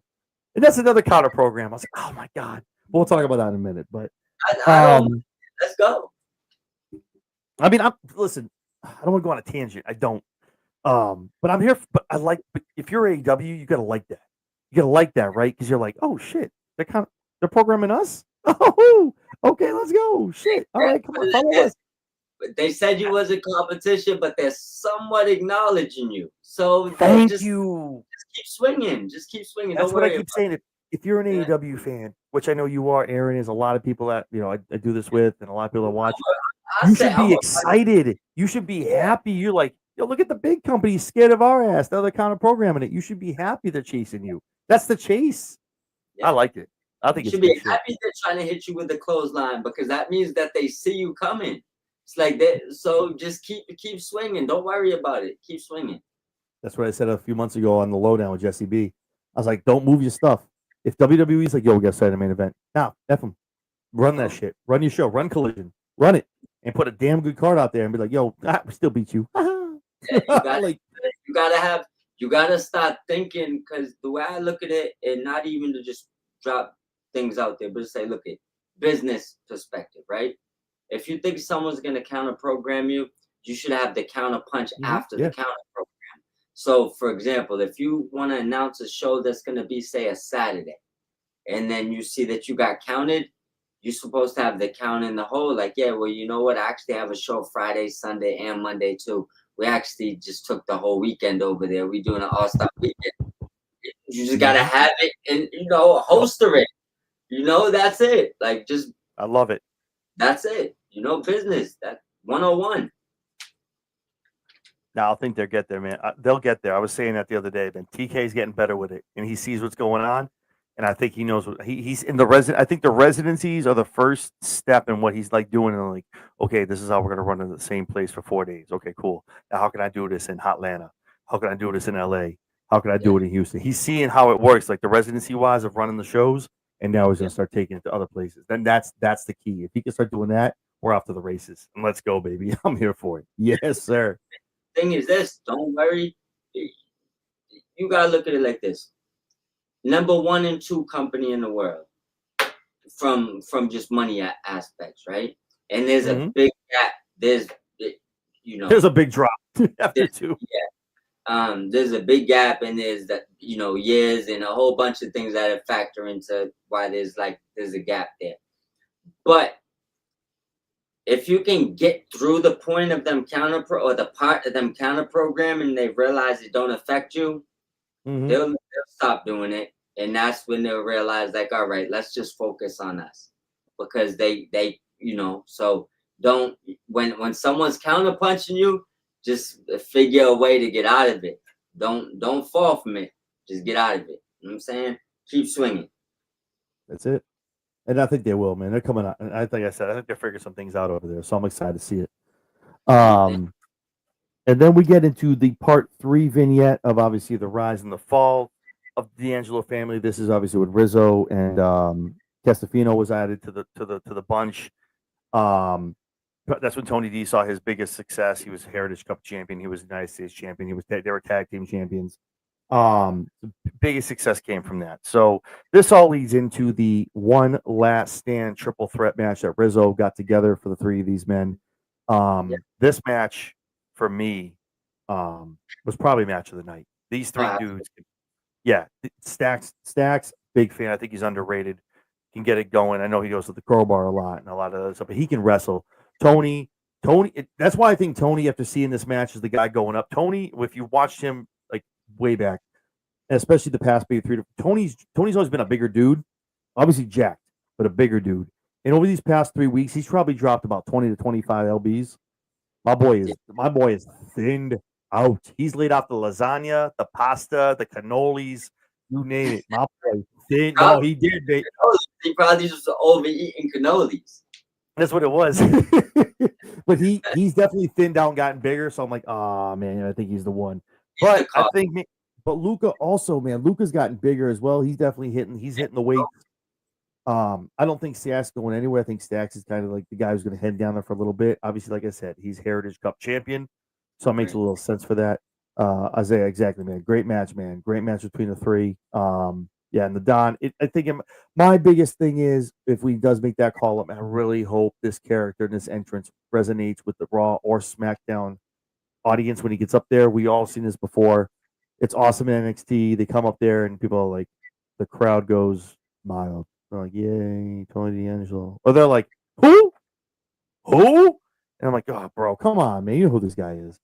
And that's another counter program. I was like, oh my God. We'll talk about that in a minute. But let's go. I mean, listen, I don't want to go on a tangent. I don't. But I'm here. But if you're AEW, you gotta like that. You gotta like that, right? Because you're like, oh shit, they're programming us. Oh, okay, let's go. Shit. All right, come on, follow us. They said you was a competition, but they're somewhat acknowledging you. So thank you. Just keep swinging. Just keep swinging. That's Don't what I worry keep about saying. If you're an it. AEW fan, which I know you are, Aaron, is a lot of people that I do this with, and a lot of people that watch. I You say should I'm be a excited. You should be happy. You're like, look at the big companies scared of our ass. They're kind of programming it. You should be happy they're chasing you. That's the chase. I yeah. like it. I You think it's should be good shit. happy they're trying to hit you with the clothesline because that means that they see you coming. It's like that. So just keep swinging. Don't worry about it. Keep swinging. That's what I said a few months ago on the lowdown with Jesse B. I was like, don't move your stuff. If WWE's like, yo, we got to start the main event. Now, F them. Run that shit. Run your show. Run Collision. Run it. And put a damn good card out there and be like, yo, we still beat you. Yeah, you gotta start thinking, because the way I look at it, and not even to just drop things out there, but to say, look at business perspective, right? If you think someone's gonna counter program you, you should have the counter punch after the counter program. So, for example, if you want to announce a show that's gonna be, say, a Saturday, and then you see that you got counted, you're supposed to have the count in the hole. Like, yeah, well, you know what? I actually have a show Friday, Sunday, and Monday too. We actually just took the whole weekend over there. We're doing an all-star weekend. You just gotta have it and holster it. That's it. Like, just I love it. that's it. Business. That 101. Now I think they'll get there, man. They'll get there. I was saying that the other day. Then TK's getting better with it, and he sees what's going on, and I think he knows what he's in the resident. I think the residencies are the first step in what he's like doing. And like, okay, this is how we're gonna run in the same place for 4 days. Okay, cool. Now how can I do this in Atlanta? How can I do this in LA? How can I do it in Houston? He's seeing how it works, like the residency wise of running the shows, and now he's gonna start taking it to other places. Then that's the key. If he can start doing that, we're off to the races. And let's go, baby. I'm here for it. Yes, sir. Thing is this, don't worry. You gotta look at it like this. Number 1 and 2 company in the world from just money aspects, right? And there's a big gap. There's a big drop after 2. There's a big gap, and there's that years and a whole bunch of things that factor into why there's a gap there. But if you can get through the point of them the part of them counter program, and they realize it don't affect you, they'll stop doing it, and that's when they'll realize, like, all right, let's just focus on us, because they so don't when someone's counter punching you, just figure a way to get out of it. Don't fall from it. Just get out of it. You know what I'm saying? Keep swinging. That's it. And I think they will, man. They're coming out. And I think they're figuring some things out over there. So I'm excited to see it. And then we get into the part 3 vignette of obviously the rise and the fall of the D'Angelo family. This is obviously with Rizzo and Testafino was added to the bunch. That's when Tony D saw his biggest success. He was Heritage Cup champion. He was United States champion. They were tag team champions. The biggest success came from that. So this all leads into the one last stand triple threat match that Rizzo got together for the 3 of these men. This match for me was probably match of the night. These 3 dudes, Stacks, big fan. I think he's underrated. Can get it going. I know he goes with the crowbar a lot and a lot of other stuff, but he can wrestle. Tony, that's why I think Tony, after seeing this match, is the guy going up. Tony, if you watched him like way back, and especially the past big 3, Tony's always been a bigger dude, obviously jacked, but a bigger dude. And over these past 3 weeks, he's probably dropped about 20 to 25 lbs. My boy is thinned out. He's laid off the lasagna, the pasta, the cannolis, you name it. My boy thin. No, he did. He probably just overeating cannolis. That's what it was. But he's definitely thinned out and gotten bigger. So I'm like, oh man, I think he's the one. But I think, but Luca also, man, Luca's gotten bigger as well. He's definitely hitting the weight. I don't think Stacks going anywhere. I think Stacks is kind of like the guy who's going to head down there for a little bit. Obviously, like I said, he's Heritage Cup champion, so it makes a little sense for that. Isaiah, exactly, man. Great match, man. Great match between the 3. And the Don. I think my biggest thing is if we does make that call up, I really hope this character and this entrance resonates with the Raw or SmackDown audience when he gets up there. We all seen this before. It's awesome in NXT. They come up there and people are like, the crowd goes mild. They're like, yay, Tony D'Angelo. Or they're like, who? And I'm like, oh, bro, come on, man. You know who this guy is.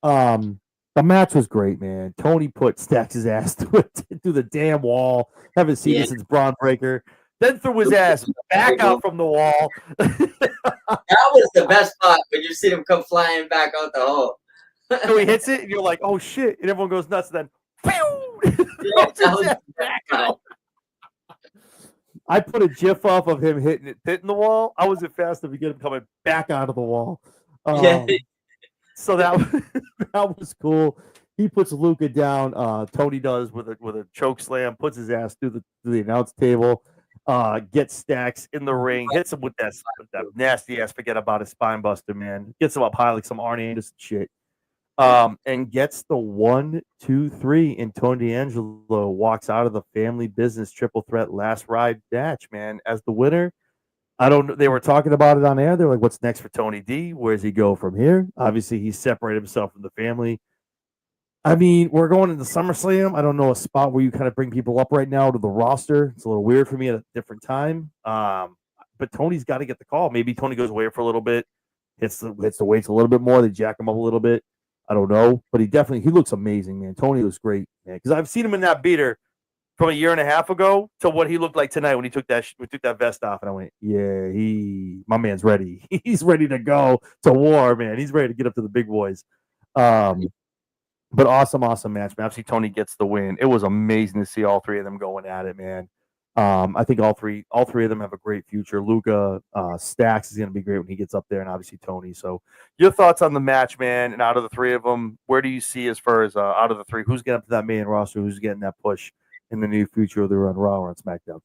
I The match was great, man. Tony put Stacks' ass through the damn wall. Haven't seen this since Braun Breaker. Then threw his ass back out from the wall. That was the best part when you see him come flying back out the hole. So he hits it, and you're like, "Oh shit!" And everyone goes nuts. And then, back out. I put a GIF off of him hitting the wall. I wasn't fast enough to get him coming back out of the wall. So that was cool. He puts Luca down. Tony does with a choke slam, puts his ass through the announce table. Gets Stacks in the ring, hits him with that nasty ass forget about his spine buster, man. Gets him up high like some Arn Anderson shit. And gets the 1, 2, 3, and Tony D'Angelo walks out of the family business triple threat last ride match, man, as the winner. I don't know. They were talking about it on air. They're like, what's next for Tony D? Where does he go from here? Obviously, he's separated himself from the family. I mean, we're going into SummerSlam. I don't know a spot where you kind of bring people up right now to the roster. It's a little weird for me at a different time. But Tony's got to get the call. Maybe Tony goes away for a little bit, hits the weights a little bit more. They jack him up a little bit. I don't know, but he looks amazing, man. Tony looks great, man. Because I've seen him in that beater from a year and a half ago to what he looked like tonight when he took that vest off, and I went, yeah, my man's ready. He's ready to go to war, man. He's ready to get up to the big boys. But awesome match, man. Obviously, Tony gets the win. It was amazing to see all three of them going at it, man. I think all three of them have a great future. Luca, Stacks is going to be great when he gets up there, and obviously Tony. So, your thoughts on the match, man? And out of the three of them, where do you see as far as out of the three, who's getting up to that main roster? Who's getting that push in the near future, whether on Raw or on SmackDown?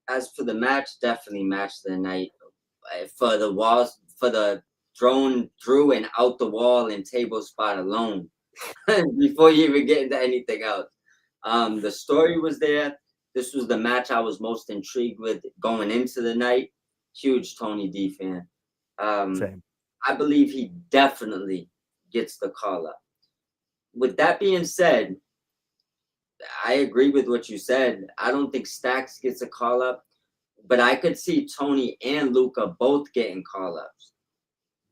As for the match, definitely match of the night. For the walls, for the drone through and out the wall and table spot alone, before you even get into anything else. The story was there. This was the match I was most intrigued with going into the night. Huge Tony D fan. Same. I believe he definitely gets the call up. With that being said, I agree with what you said. I don't think Stacks gets a call up, but I could see Tony and Luca both getting call ups.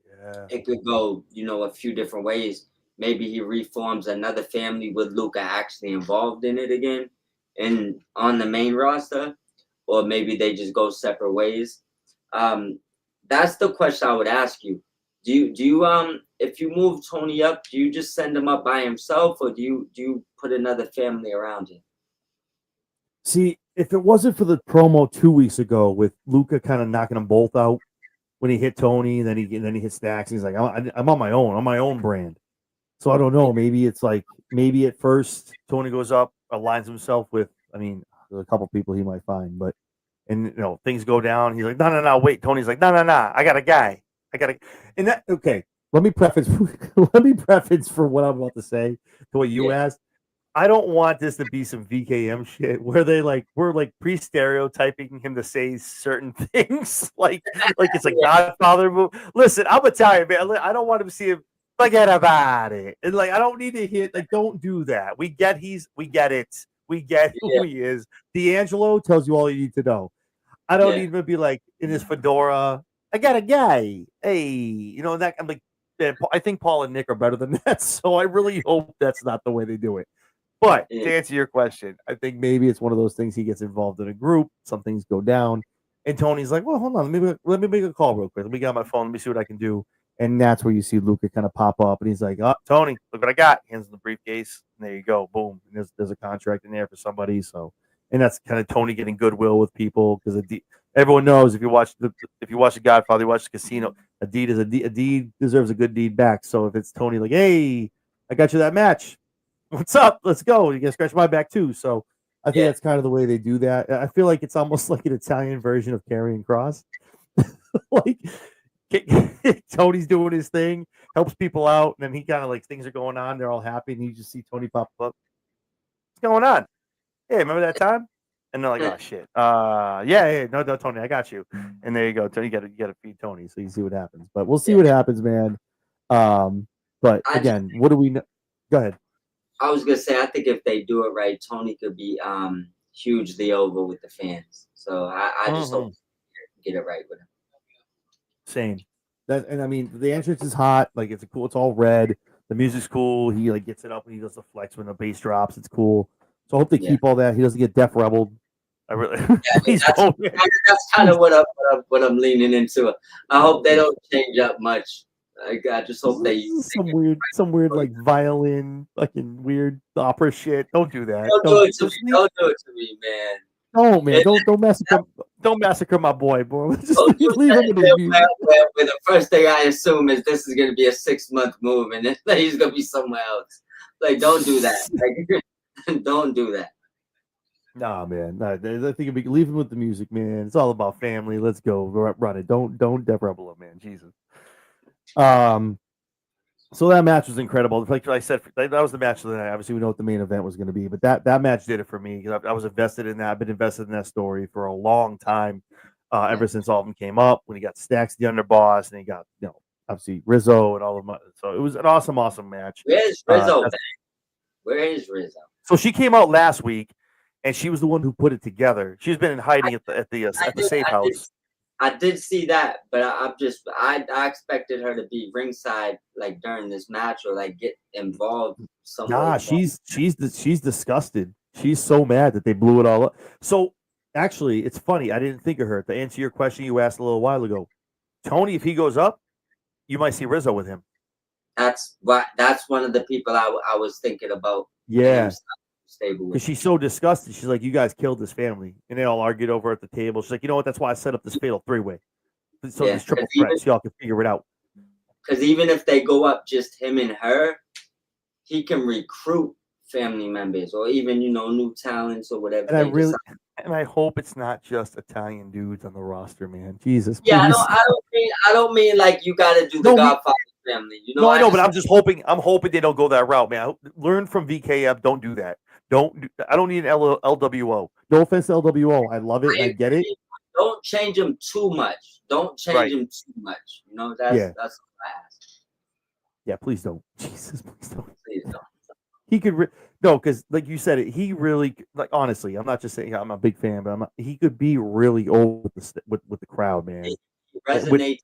Yeah. It could go, a few different ways. Maybe he reforms another family with Luca actually involved in it again and on the main roster, or maybe they just go separate ways. That's the question I would ask you. Do you if you move Tony up, do you just send him up by himself, or do you put another family around him? See, if it wasn't for the promo 2 weeks ago with Luca kind of knocking them both out when he hit Tony, then he hit Stacks, and he's like, I'm on my own brand. So I don't know. Maybe it's like at first Tony goes up, aligns himself with. I mean, there's a couple people he might find, but things go down. He's like, no, wait. Tony's like, no, I got a guy. And that okay. Let me preface for what I'm about to say to what you asked. I don't want this to be some VKM shit where we're pre-stereotyping him to say certain things like it's a Godfather movie. Listen, I'm Italian, man. I don't want him to see him. Forget about it. And I don't need to hit. Don't do that. We get it. We get who he is. D'Angelo tells you all you need to know. I don't need him to be in his fedora. I got a guy. Hey, that I'm like. I think Paul and Nick are better than that. So I really hope that's not the way they do it. But to answer your question, I think maybe it's one of those things. He gets involved in a group. Some things go down, and Tony's like, "Well, hold on. Let me make a call real quick. Let me get on my phone. Let me see what I can do." And that's where you see Luca kind of pop up, and he's like, "Oh, Tony, look what I got." Hands in the briefcase, and there you go, boom. And there's a contract in there for somebody. So, and that's kind of Tony getting goodwill with people because everyone knows if you watch the Godfather, you watch the Casino. A deed deserves a good deed back. So if it's Tony, like, "Hey, I got you that match. What's up? Let's go." You can scratch my back too. So I think that's kind of the way they do that. I feel like it's almost like an Italian version of Karrion Kross. Tony's doing his thing, helps people out, and then he kind of things are going on. They're all happy, and you just see Tony pop up. What's going on? Hey, remember that time? And they're like, "Oh shit, yeah, no, Tony, I got you." And there you go, Tony. You got to feed Tony, so you see what happens. But we'll see what happens, man. But again, what do we know? Go ahead. I was gonna say, I think if they do it right, Tony could be hugely over with the fans. So I just hope get it right with him. Same. And I mean, the entrance is hot. It's cool. It's all red. The music's cool. He like gets it up when he does the flex when the bass drops. It's cool. So I hope they Yeah. keep all that. He doesn't get Def Rebel. I really please don't. That's kind of what I'm leaning into. I hope they don't change up much. I just hope they some weird like violin, fucking weird opera shit. Don't do that. don't do it to me. Don't do it to me, man. No, man, don't massacre my boy, bro. Just Don't do leave him with his music. where the first thing I assume is this is going to be a 6-month move, and then he's going to be somewhere else. Like, don't do that. Like, don't do that. Nah, man. Nah, I think it'd be leave him with the music, man. It's all about family. Let's go, run it. Don't Def Rebel him, man. Jesus. So that match was incredible. Like I said, that was the match of the night. Obviously, we know what the main event was going to be, but that match did it for me. I was invested in that. I've been invested in that story for a long time, ever since all of them came up. When he got Stacks, the underboss, and he got obviously Rizzo and all of them. So it was an awesome match. Where's Rizzo? Where is Rizzo? So she came out last week, and she was the one who put it together. She's been in hiding at the safe house. I did see that, but I expected her to be ringside like during this match or like get involved somewhere. Nah, she's disgusted. She's so mad that they blew it all up. So actually, it's funny. I didn't think of her. To answer your question you asked a little while ago, Tony, if he goes up, you might see Rizzo with him. That's one of the people I was thinking about. Yeah. Because she's so disgusted. She's like, you guys killed this family. And they all argued over at the table. She's like, you know what? That's why I set up this fatal 3-way. So this triple threat, so y'all can figure it out. Because even if they go up just him and her, he can recruit family members or even, new talents or whatever. And I hope it's not just Italian dudes on the roster, man. Jesus. Yeah, I don't mean like you got to do the Godfather family. No, I know, but I'm hoping they don't go that route, man. Learn from VKF. Don't do that. I don't need an LWO. No offense to LWO. I love it. I get it. Don't change them too much. Don't change them too much. That's what I ask. Yeah, please don't. Jesus, please don't. Please don't. He could because like you said, he really honestly. I'm not just saying I'm a big fan, but he could be really old with the crowd, man. He resonates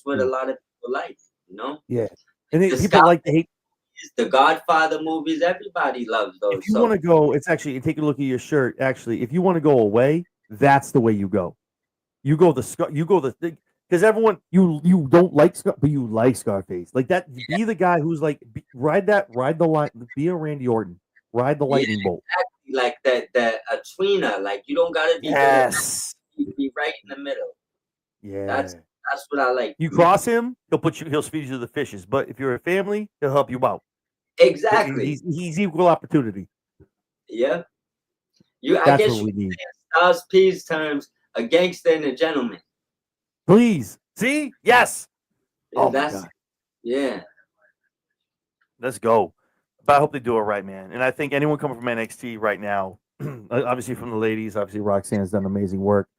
with a lot of people, Yeah, and people like to hate. The Godfather movies, everybody loves those. If you want to go, it's actually take a look at your shirt. Actually, if you want to go away, that's the way you go. You go because everyone you don't like but you like Scarface like that. Be the guy who's like ride the line. Be a Randy Orton. Ride the lightning bolt. Exactly, like the a tweener. Like you don't gotta be be right in the middle. Yeah, that's what I like. You cross him, he'll feed you to the fishes. But if you're a family, he'll help you out. Exactly. He's equal opportunity. Yeah. That's what we need. Styles P's terms, a gangster and a gentleman. Please. See? Yes. Yeah, my God. Yeah. Let's go. But I hope they do it right, man. And I think anyone coming from NXT right now, obviously from the ladies, obviously Roxanne's done amazing work.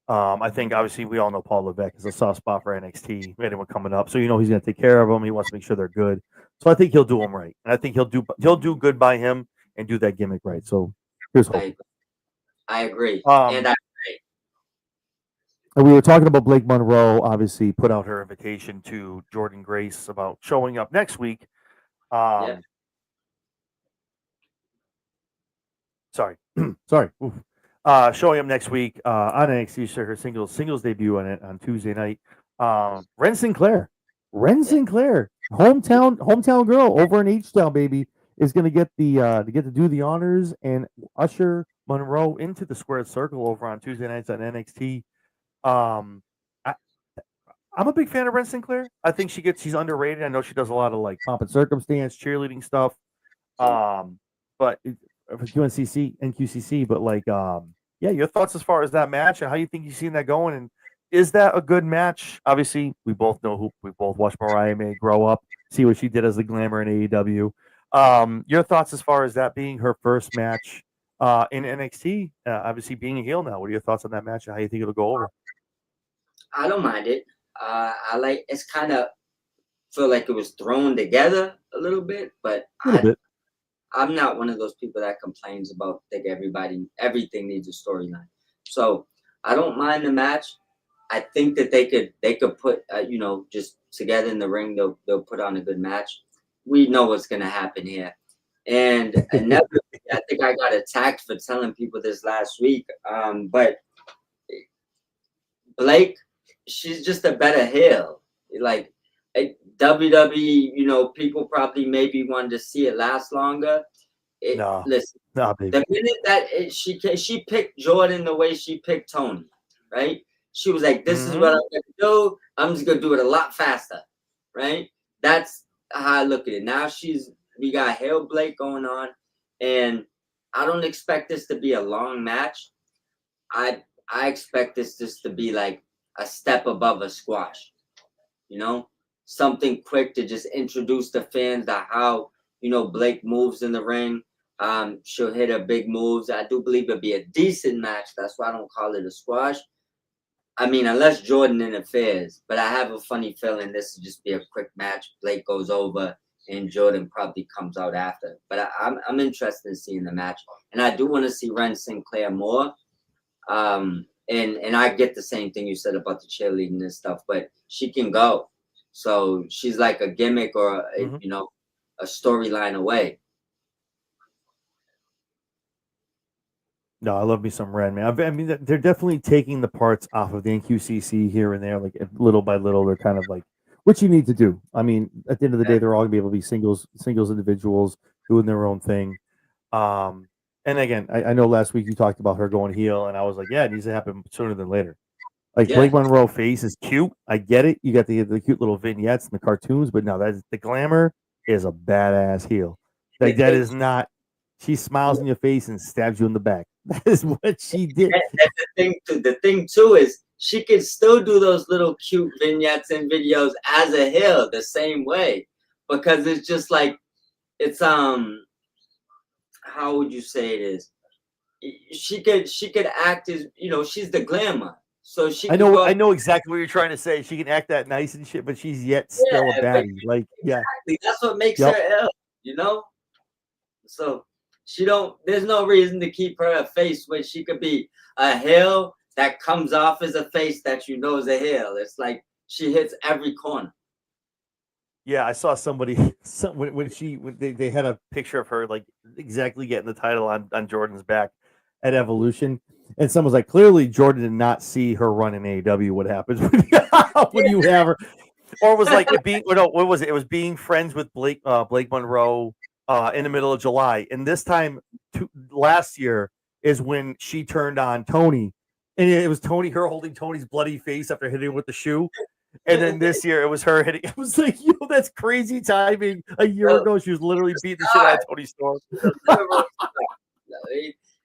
I think obviously we all know Paul Levesque is a soft spot for NXT. Anyone coming up, so he's going to take care of them. He wants to make sure they're good. So I think he'll do them right, and I think he'll do good by him and do that gimmick right. So here's hope. I agree. And I agree. And we were talking about Blake Monroe. Obviously, put out her invitation to Jordan Grace about showing up next week. Sorry. Oof. Showing up next week on NXT, her singles debut on Tuesday night. Ren Sinclair, hometown girl over in H-Town, baby, is going to get to do the honors and usher Monroe into the squared circle over on Tuesday nights on NXT. I'm a big fan of Ren Sinclair. I think she's underrated. I know she does a lot of like pomp and circumstance cheerleading stuff. But for NQCC, but like, your thoughts as far as that match and how you think you've seen that going, and is that a good match? Obviously, we both watched Mariah May grow up, see what she did as the glamour in AEW. Your thoughts as far as that being her first match in NXT, obviously being a heel now. What are your thoughts on that match and how you think it'll go over? I don't mind it. I like it's kind of feel like it was thrown together a little bit, but I'm not one of those people that complains about everything needs a storyline. So I don't mind the match. I think that they could put just together in the ring. They'll put on a good match. we know what's gonna happen here. And inevitably, I think I got attacked for telling people this last week. But Blake, she's just a better heel. Like WWE, people probably maybe wanted to see it last longer. Listen, baby. the minute that she picked Jordan the way she picked Tony, right? She was like, "This is what I'm gonna do. I'm just gonna do it a lot faster," right? That's how I look at it. Now we got Hail Blake going on, and I don't expect this to be a long match. I expect this just to be like a step above a squash, something quick to just introduce the fans to how Blake moves in the ring. She'll hit her big moves. I do believe it'll be a decent match. That's why I don't call it a squash. I mean, unless Jordan interferes, but I have a funny feeling this will just be a quick match. Blake goes over, and Jordan probably comes out after. But I'm interested in seeing the match, and I do want to see Ren Sinclair more. And I get the same thing you said about the cheerleading and stuff, but she can go. So she's like a gimmick or a storyline away. No, I love me some Ren, man. I mean, they're definitely taking the parts off of the NQCC here and there, like little by little. They're kind of like, what you need to do. I mean, at the end of the day, they're all gonna be able to be singles individuals doing their own thing. And again, I know last week you talked about her going heel, and I was like, yeah, it needs to happen sooner than later. Like Blake Monroe face is cute. I get it. You got the cute little vignettes and the cartoons, but no, that's the glamour is a badass heel. Like that is not. She smiles in your face and stabs you in the back. That is what she did. And the thing too is she can still do those little cute vignettes and videos as a heel the same way, because it's just like it's how would you say it is? She could act as she's the glamour. So she I know exactly what you're trying to say. She can act that nice and shit, but she's yet still a baddie. Like exactly. That's what makes her ill, So there's no reason to keep her a face when she could be a heel that comes off as a face that is a heel. It's like she hits every corner. Yeah, I saw somebody when they had a picture of her like exactly getting the title on Jordan's back at Evolution, and someone was like, clearly Jordan did not see her run in AEW. What happens when you have her? Or it was like what was it? It was being friends with Blake Monroe in the middle of July, and this time last year is when she turned on Tony, and it was her holding Tony's bloody face after hitting him with the shoe. And then this year it was her hitting. It was like, that's crazy timing. A year ago, she was literally beating the shit out of Tony Storm.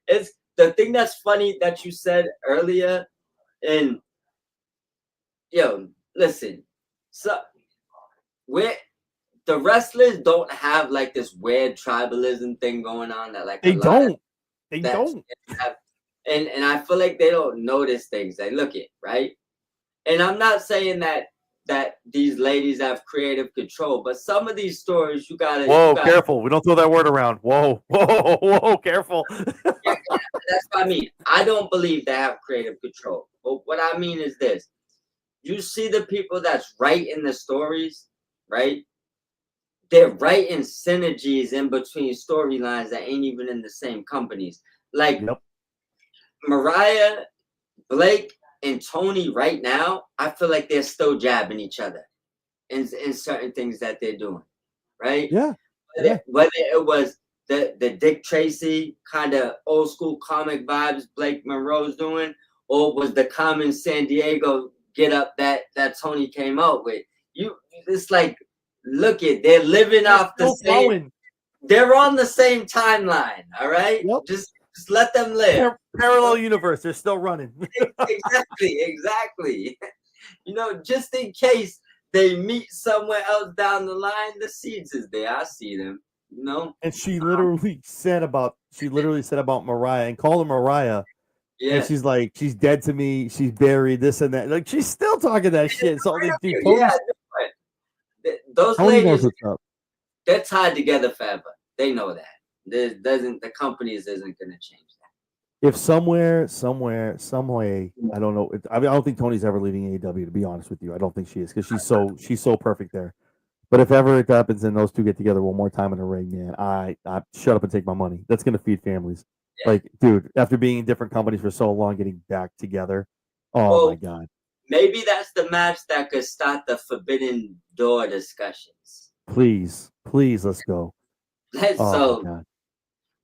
It's the thing that's funny that you said earlier. And listen, so the wrestlers don't have like this weird tribalism thing going on that like they don't. Have, and I feel like they don't notice things. They look it right. And I'm not saying that these ladies have creative control, but some of these stories you gotta careful. We don't throw that word around. Whoa, careful. That's what I mean. I don't believe they have creative control. But what I mean is this. You see the people that's writing the stories, right? They're writing synergies in between storylines that ain't even in the same companies. Like Mariah, Blake, and Tony right now, I feel like they're still jabbing each other in certain things that they're doing, right? Yeah. Whether it was the Dick Tracy kind of old school comic vibes Blake Monroe's doing, or was the common San Diego get up that Tony came out with. It's like, look they're living off the same. They're on the same timeline, all right? Yep. Just let them live. Parallel universe. They're still running. Exactly. Just in case they meet somewhere else down the line, the seeds is there. I see them. And she literally said about Mariah and called her Mariah. Yeah. And she's like, she's dead to me. She's buried. This and that. Like she's still talking that shit. So they do. Those ladies, they're tied together forever. They know that. The companies isn't going to change that. If some way, I don't know. I don't think Tony's ever leaving AEW. To be honest with you, I don't think she is because she's so perfect there. But if ever it happens and those two get together one more time in a ring, man, I shut up and take my money. That's gonna feed families. Yeah. Like, dude, after being in different companies for so long, getting back together. Oh Well, my god. maybe that's the match that could start the Forbidden Door discussions. Please, let's go. Oh my god.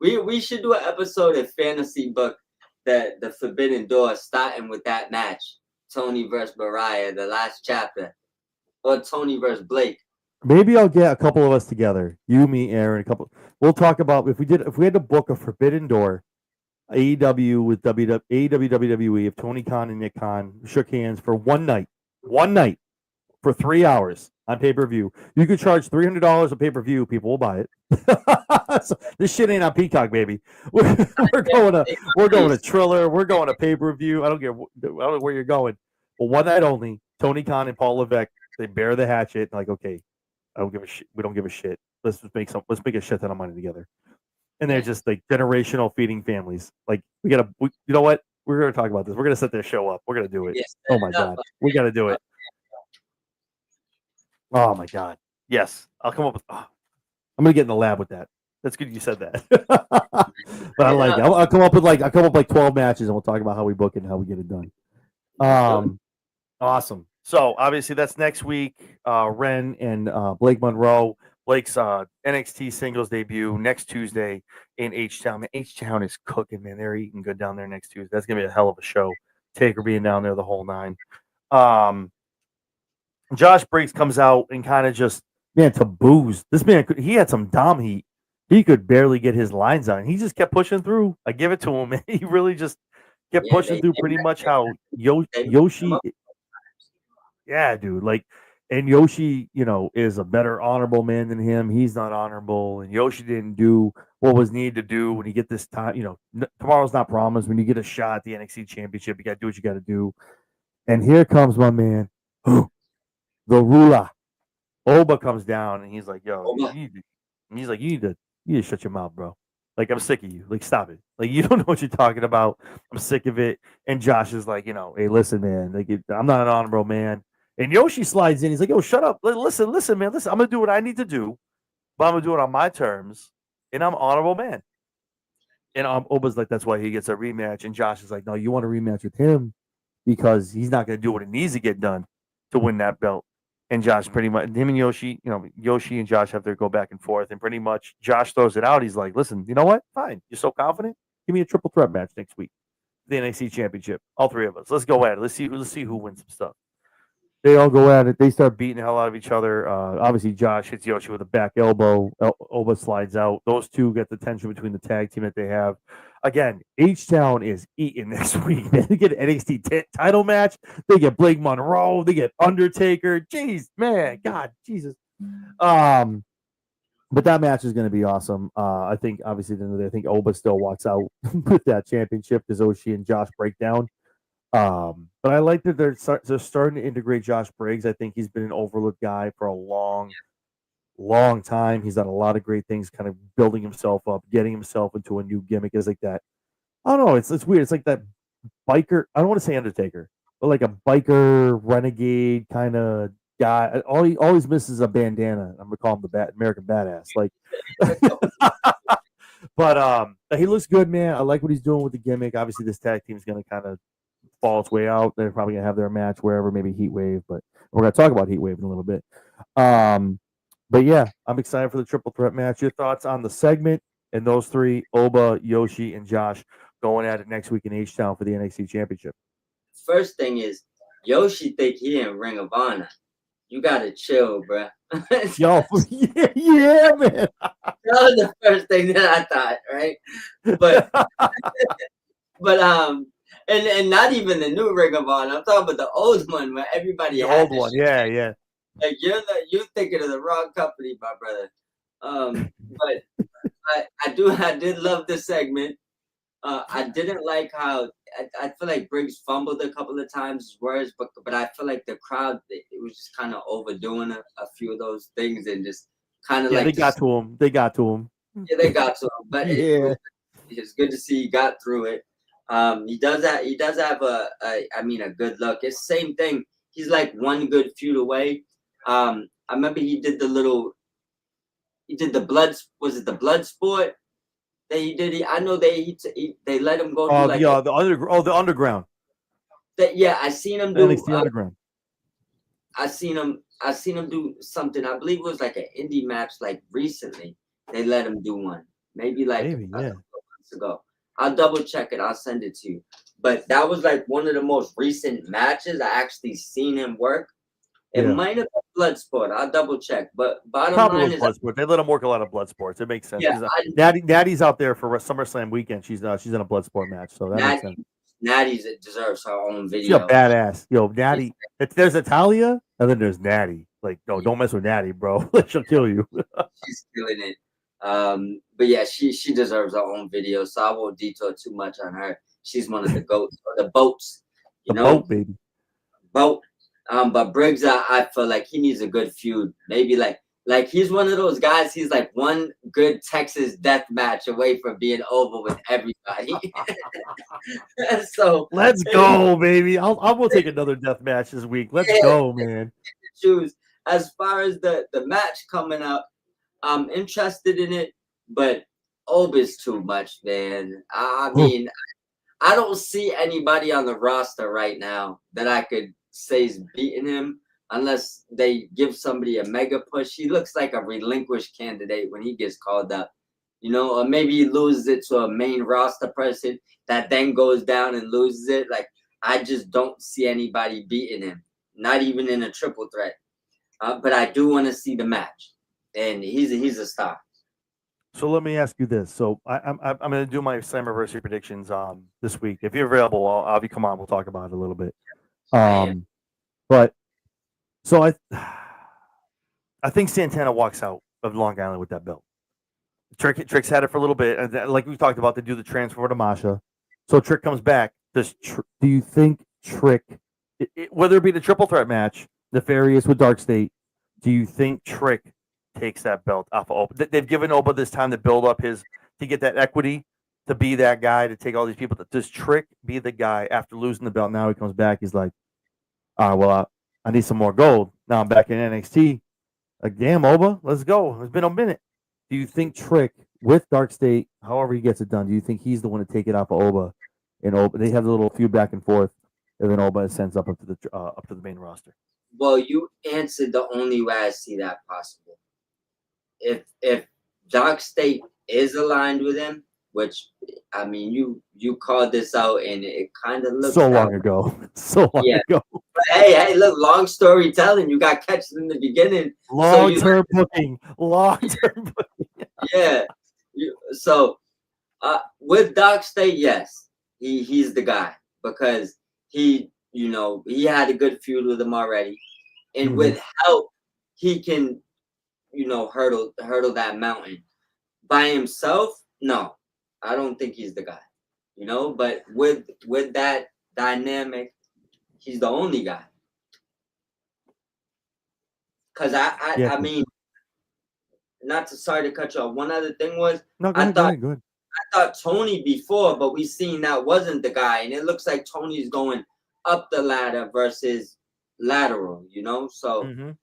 We should do an episode of Fantasy Book the Forbidden Door, starting with that match, Tony versus Mariah, the last chapter, or Tony versus Blake. Maybe I'll get a couple of us together. You, me, Aaron, a couple. We'll talk about if we had to book a Forbidden Door, AEW with WWE, if Tony Khan and Nick Khan shook hands for one night for 3 hours on pay-per-view. You could charge $300 a pay-per-view. People will buy it. So, this shit ain't on Peacock, baby. We're going to Triller. We're going to pay-per-view. I don't know where you're going. But one night only. Tony Khan and Paul Levesque, they bear the hatchet. Like, okay, I don't give a shit. We don't give a shit. Let's make a shit ton of money together. And they're just like generational feeding families. Like, you know what? We're gonna talk about this. We're gonna set their show up. We're gonna do it. Yes, oh my god, we gotta do it. Oh my god, yes. I'll come up with. I'm gonna get in the lab with that. That's good. You said that. But I like it. I'll come up with like 12 matches, and we'll talk about how we book it and how we get it done. Awesome. So obviously that's next week. Ren and Blake Monroe. Blake's NXT singles debut next Tuesday in H-Town. Man, H-Town is cooking, man. They're eating good down there next Tuesday. That's going to be a hell of a show. Taker being down there the whole nine. Josh Briggs comes out and kind of just, man, taboos. This man, he had some dom heat. He could barely get his lines on. He just kept pushing through. I give it to him, man. He really just kept pushing through pretty much how Yoshi. Yeah, dude. Like, and Yoshi, is a better honorable man than him. He's not honorable. And Yoshi didn't do what was needed to do when you get this time. Tomorrow's not promised. When you get a shot at the NXT Championship, you got to do what you got to do. And here comes my man, the ruler. Oba comes down and he's like, yo, you need to shut your mouth, bro. Like, I'm sick of you. Like, stop it. Like, you don't know what you're talking about. I'm sick of it. And Josh is like, hey, listen, man. Like, I'm not an honorable man. And Yoshi slides in. He's like, yo, shut up. Listen, man. Listen, I'm going to do what I need to do, but I'm going to do it on my terms, and I'm an honorable man. And Oba's like, that's why he gets a rematch. And Josh is like, no, you want a rematch with him because he's not going to do what it needs to get done to win that belt. And Josh pretty much, him and Yoshi, Yoshi and Josh have to go back and forth. And pretty much Josh throws it out. He's like, listen, you know what? Fine. You're so confident. Give me a triple threat match next week. The NXT Championship. All three of us. Let's go at it. Let's see who wins some stuff. They all go at it. They start beating the hell out of each other. Obviously, Josh hits Yoshi with a back elbow. Oba slides out. Those two get the tension between the tag team that they have. Again, H-Town is eating this week. They get an NXT title match. They get Blake Monroe. They get Undertaker. Jeez, man. God, Jesus. But that match is going to be awesome. I think, obviously, I think Oba still walks out with that championship because Oshi and Josh break down. But I like that they're starting to integrate Josh Briggs. I think he's been an overlooked guy for a long time. He's done a lot of great things, kind of building himself up, getting himself into a new gimmick. Is like that. I don't know. It's weird. It's like that biker. I don't want to say Undertaker, but like a biker renegade kind of guy. All he always misses a bandana. I'm gonna call him the American Badass. Like, but he looks good, man. I like what he's doing with the gimmick. Obviously, this tag team is gonna kind of fall its way out. They're probably gonna have their match wherever, maybe Heat Wave, but we're gonna talk about Heat Wave in a little bit. But yeah, I'm excited for the triple threat match. Your thoughts on the segment and those three, Oba, Yoshi, and Josh, going at it next week in H-Town for the NXT Championship? First thing is, Yoshi think he in Ring of Honor. You gotta chill, bro. Yo, yeah, man. That was the first thing that I thought, right? But and not even the new Ring of Honor. I'm talking about the old one where everybody the had old one. Yeah. Like you're thinking of the wrong company, my brother. But I did love this segment. I didn't like how I feel like Briggs fumbled a couple of times his words, but I feel like the crowd it was just kind of overdoing a few of those things and just kind of they got to him. They got to him. Yeah, they got to him. But it's good to see he got through it. He does have a good look. It's the same thing. He's like one good feud away. I I remember he did the blood. Was it the blood sport that he did? I know they let him go do like the underground. Yeah, I seen him The do. NXT underground. I seen him do something. I believe it was like an indie match, like recently. They let him do one, maybe like a couple months ago. I'll double check it. I'll send it to you. But that was like one of the most recent matches I actually seen him work. It might have been Bloodsport. I'll double check. But bottom line is Bloodsport. They let him work a lot of Bloodsports. It makes sense. Yeah, Natty's out there for SummerSlam weekend. She's in a Bloodsport match, so that makes sense. Natty deserves her own video. She's a badass. Yo, Natty. There's Italia, and then there's Natty. Like, no, don't mess with Natty, bro. She'll kill you. She's killing it. But yeah, she deserves her own video, so I won't detour too much on her. She's one of the goats or the boats. Boat, baby. Boat. But Briggs, I feel like he needs a good feud. Maybe like he's one of those guys. He's like one good Texas death match away from being over with everybody. So let's go, baby. I will take another death match this week. Let's go, man. Choose. As far as the match coming up, I'm interested in it, but Oba's too much, man. I mean, I don't see anybody on the roster right now that I could say is beating him unless they give somebody a mega push. He looks like a relinquished candidate when he gets called up, or maybe he loses it to a main roster person that then goes down and loses it. Like, I just don't see anybody beating him, not even in a triple threat. But I do want to see the match, and he's a star. So let me ask you this. So I'm going to do my Slammiversary predictions this week. If you're available, I'll come on. We'll talk about it a little bit. But so I think Santana walks out of Long Island with that belt. Trick's had it for a little bit, and like we talked about, to do the transfer to Masha. So Trick comes back. Do you think Trick, whether it be the triple threat match, Nefarious with Dark State, do you think Trick takes that belt off of Oba? They've given Oba this time to build up to get that equity, to be that guy, to take all these people. Does Trick be the guy after losing the belt? Now he comes back. He's like, all right, well, I need some more gold. Now I'm back in NXT. Like, damn, Oba, let's go. It's been a minute. Do you think Trick with Dark State, however he gets it done, do you think he's the one to take it off of Oba? And Oba, they have a little feud back and forth, and then Oba ascends up to the main roster. Well, you answered the only way I see that possible. If Dark State is aligned with him, which, I mean, you called this out, and it kind of looks so long ago. But hey, look, long storytelling. You got catched in the beginning. Long-term booking. Yeah. So with Dark State, yes, he's the guy, because he had a good feud with him already, and with help, he can, hurdle that mountain. By himself, no, I don't think he's the guy. But with that dynamic, he's the only guy. Because I mean, sorry to cut you off. One other thing was, go ahead. I thought Tony before, but we seen that wasn't the guy, and it looks like Tony's going up the ladder versus lateral. So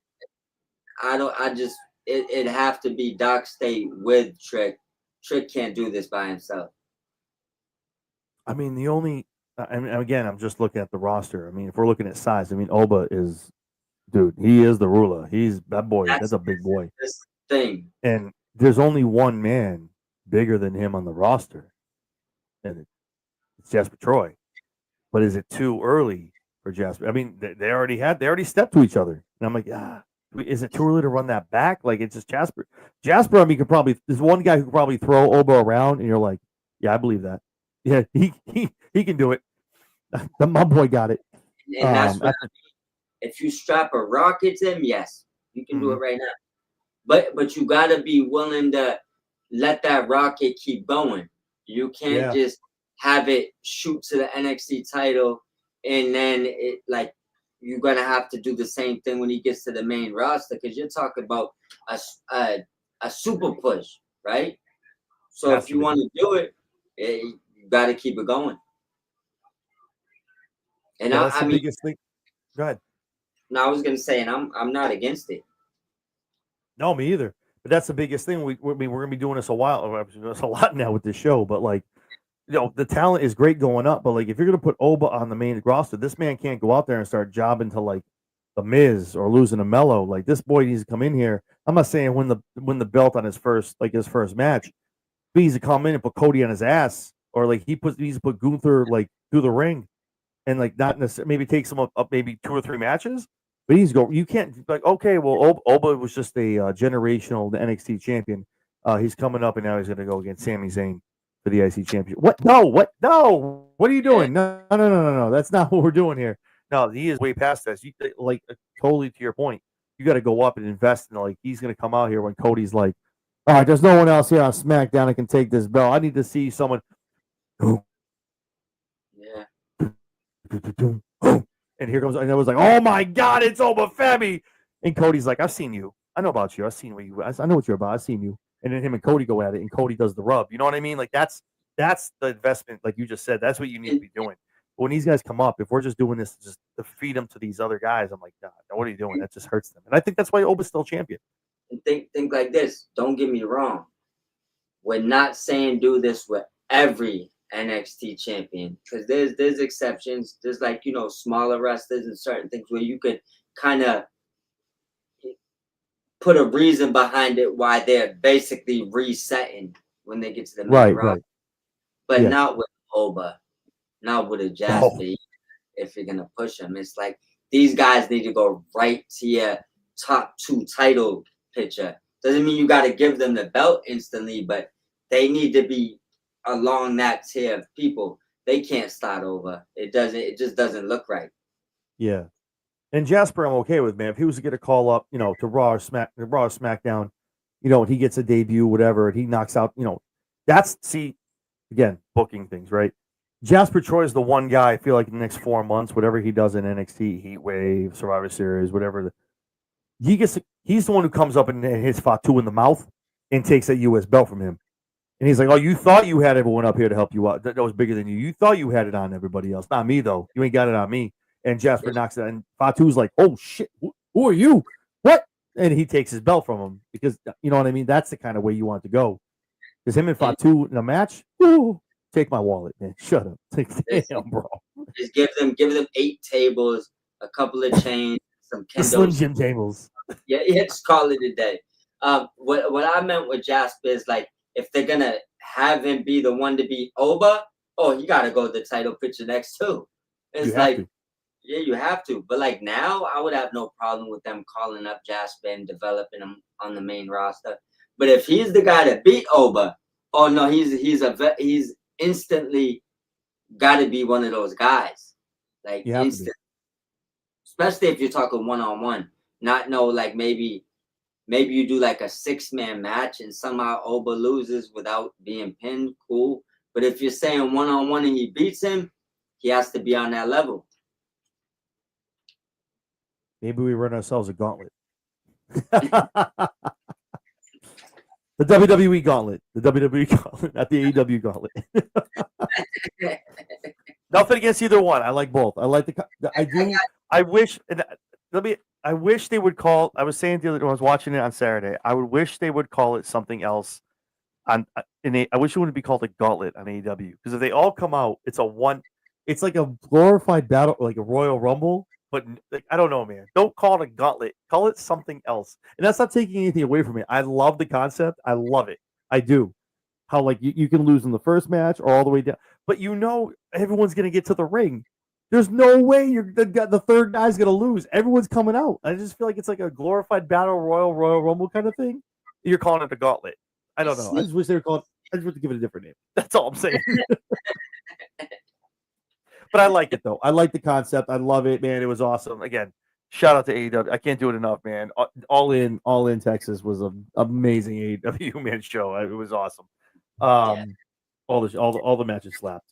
it'd have to be Dark State with Trick. Trick can't do this by himself. I mean, again, I'm just looking at the roster. I mean, if we're looking at size, I mean, Oba is, dude, he is the ruler. He's that boy. That's a big boy. This thing. And there's only one man bigger than him on the roster, and it's Jasper Troy. But is it too early for Jasper? I mean, they already stepped to each other, and I'm like, is it too early to run that back? Like, it's just Jasper. Jasper, I mean, there's one guy who could probably throw Oba around, and you're like, yeah, I believe that. Yeah, he can do it. My boy got it. And that's what I mean. If you strap a rocket to him, yes, you can do it right now. But you gotta be willing to let that rocket keep going. You can't just have it shoot to the NXT title, and then you're gonna have to do the same thing when he gets to the main roster, because you're talking about a super push, right? So if you want to do it, you got to keep it going. And that's the biggest thing. Go ahead. No, I was gonna say, and I'm not against it. No, me either. But that's the biggest thing. We're going to be doing this a while. We're doing this a lot now with this show. But like, the talent is great going up. But like, if you're going to put Oba on the main roster, this man can't go out there and start jobbing to like the Miz or losing a Mello. Like, this boy needs to come in here. I'm not saying win the belt on his first match. But he needs to come in and put Cody on his ass, or like he needs to put Gunther like through the ring, and like not necessarily maybe takes him up maybe 2 or 3 matches. But he's go. You can't like, okay. Well, Oba was just a generational NXT champion. He's coming up, and now he's going to go against Sami Zayn for the IC championship. What? No. What? No. What are you doing? No. That's not what we're doing here. No, he is way past this. You like totally to your point. You got to go up and invest in like he's going to come out here when Cody's like, all right, there's no one else here on SmackDown that can take this belt. I need to see someone. Yeah. And here comes, and I was like, oh my God, it's Oba Femi. And Cody's like, I've seen you. I know about you. I've seen I know what you're about. I've seen you. And then him and Cody go at it, and Cody does the rub. You know what I mean? Like that's the investment, like you just said. That's what you need to be doing. But when these guys come up, if we're just doing this just to feed them to these other guys, I'm like, God, what are you doing? That just hurts them. And I think that's why Oba's still champion. And think like this. Don't get me wrong. We're not saying do this with every NXT champion, because there's exceptions. There's like, smaller wrestlers and certain things where you could kind of put a reason behind it why they're basically resetting when they get to the main roster. Right. But not with Oba, not with a Jasper. If you're gonna push them, it's like these guys need to go right to your top 2 title picture. Doesn't mean you got to give them the belt instantly, but they need to be along that tier of people. They can't start over. It just doesn't look right. Yeah. And Jasper, I'm okay with, man. If he was to get a call up, to Raw or SmackDown, and he gets a debut, whatever, and he knocks out, again, booking things, right? Jasper Troy is the one guy, I feel like in the next 4 months, whatever he does in NXT, Heat Wave, Survivor Series, whatever, he's the one who comes up and hits Fatu in the mouth and takes that U.S. belt from him. And he's like, oh, you thought you had everyone up here to help you out. That was bigger than you. You thought you had it on everybody else. Not me, though. You ain't got it on me. And Jasper knocks it. And Fatu's like, oh, shit. Who are you? What? And he takes his belt from him because, you know what I mean? That's the kind of way you want to go. Because him and Fatu in a match, take my wallet, man. Shut up. Damn, bro. Just give them 8 tables, a couple of chains, some kendo. Slim Jim tables. Yeah, just call it a day. What I meant with Jasper is like, if they're gonna have him be the one to beat Oba, you gotta go to the title picture next too. It's like, yeah, you have to. But like now, I would have no problem with them calling up Jasper and developing him on the main roster. But if he's the guy that beat Oba, oh no, he's instantly got to be one of those guys. Like instant, especially if you're talking 1-on-1. Not like maybe you do like a 6-man match and somehow Oba loses without being pinned. Cool. But if you're saying 1-on-1 and he beats him, he has to be on that level. Maybe we run ourselves a gauntlet. The WWE gauntlet. The WWE gauntlet, not the AEW gauntlet. Nothing against either one. I like both. I like I wish they would call. I was saying the other day when I was watching it on Saturday. I would wish they would call it something else. I wish it wouldn't be called a gauntlet on AEW, because if they all come out, it's like a glorified battle, like a Royal Rumble. But like, I don't know, man. Don't call it a gauntlet. Call it something else. And that's not taking anything away from it. I love the concept. I love it. I do. How like you can lose in the first match or all the way down, but everyone's gonna get to the ring. There's no way the third guy's gonna lose. Everyone's coming out. I just feel like it's like a glorified battle Royal Rumble kind of thing. You're calling it a gauntlet. I don't know. I just wish they were called. I just wish to give it a different name. That's all I'm saying. But I like it though. I like the concept. I love it, man. It was awesome. Again, shout out to AEW. I can't do it enough, man. All in Texas was an amazing AEW man show. It was awesome. All the matches slapped.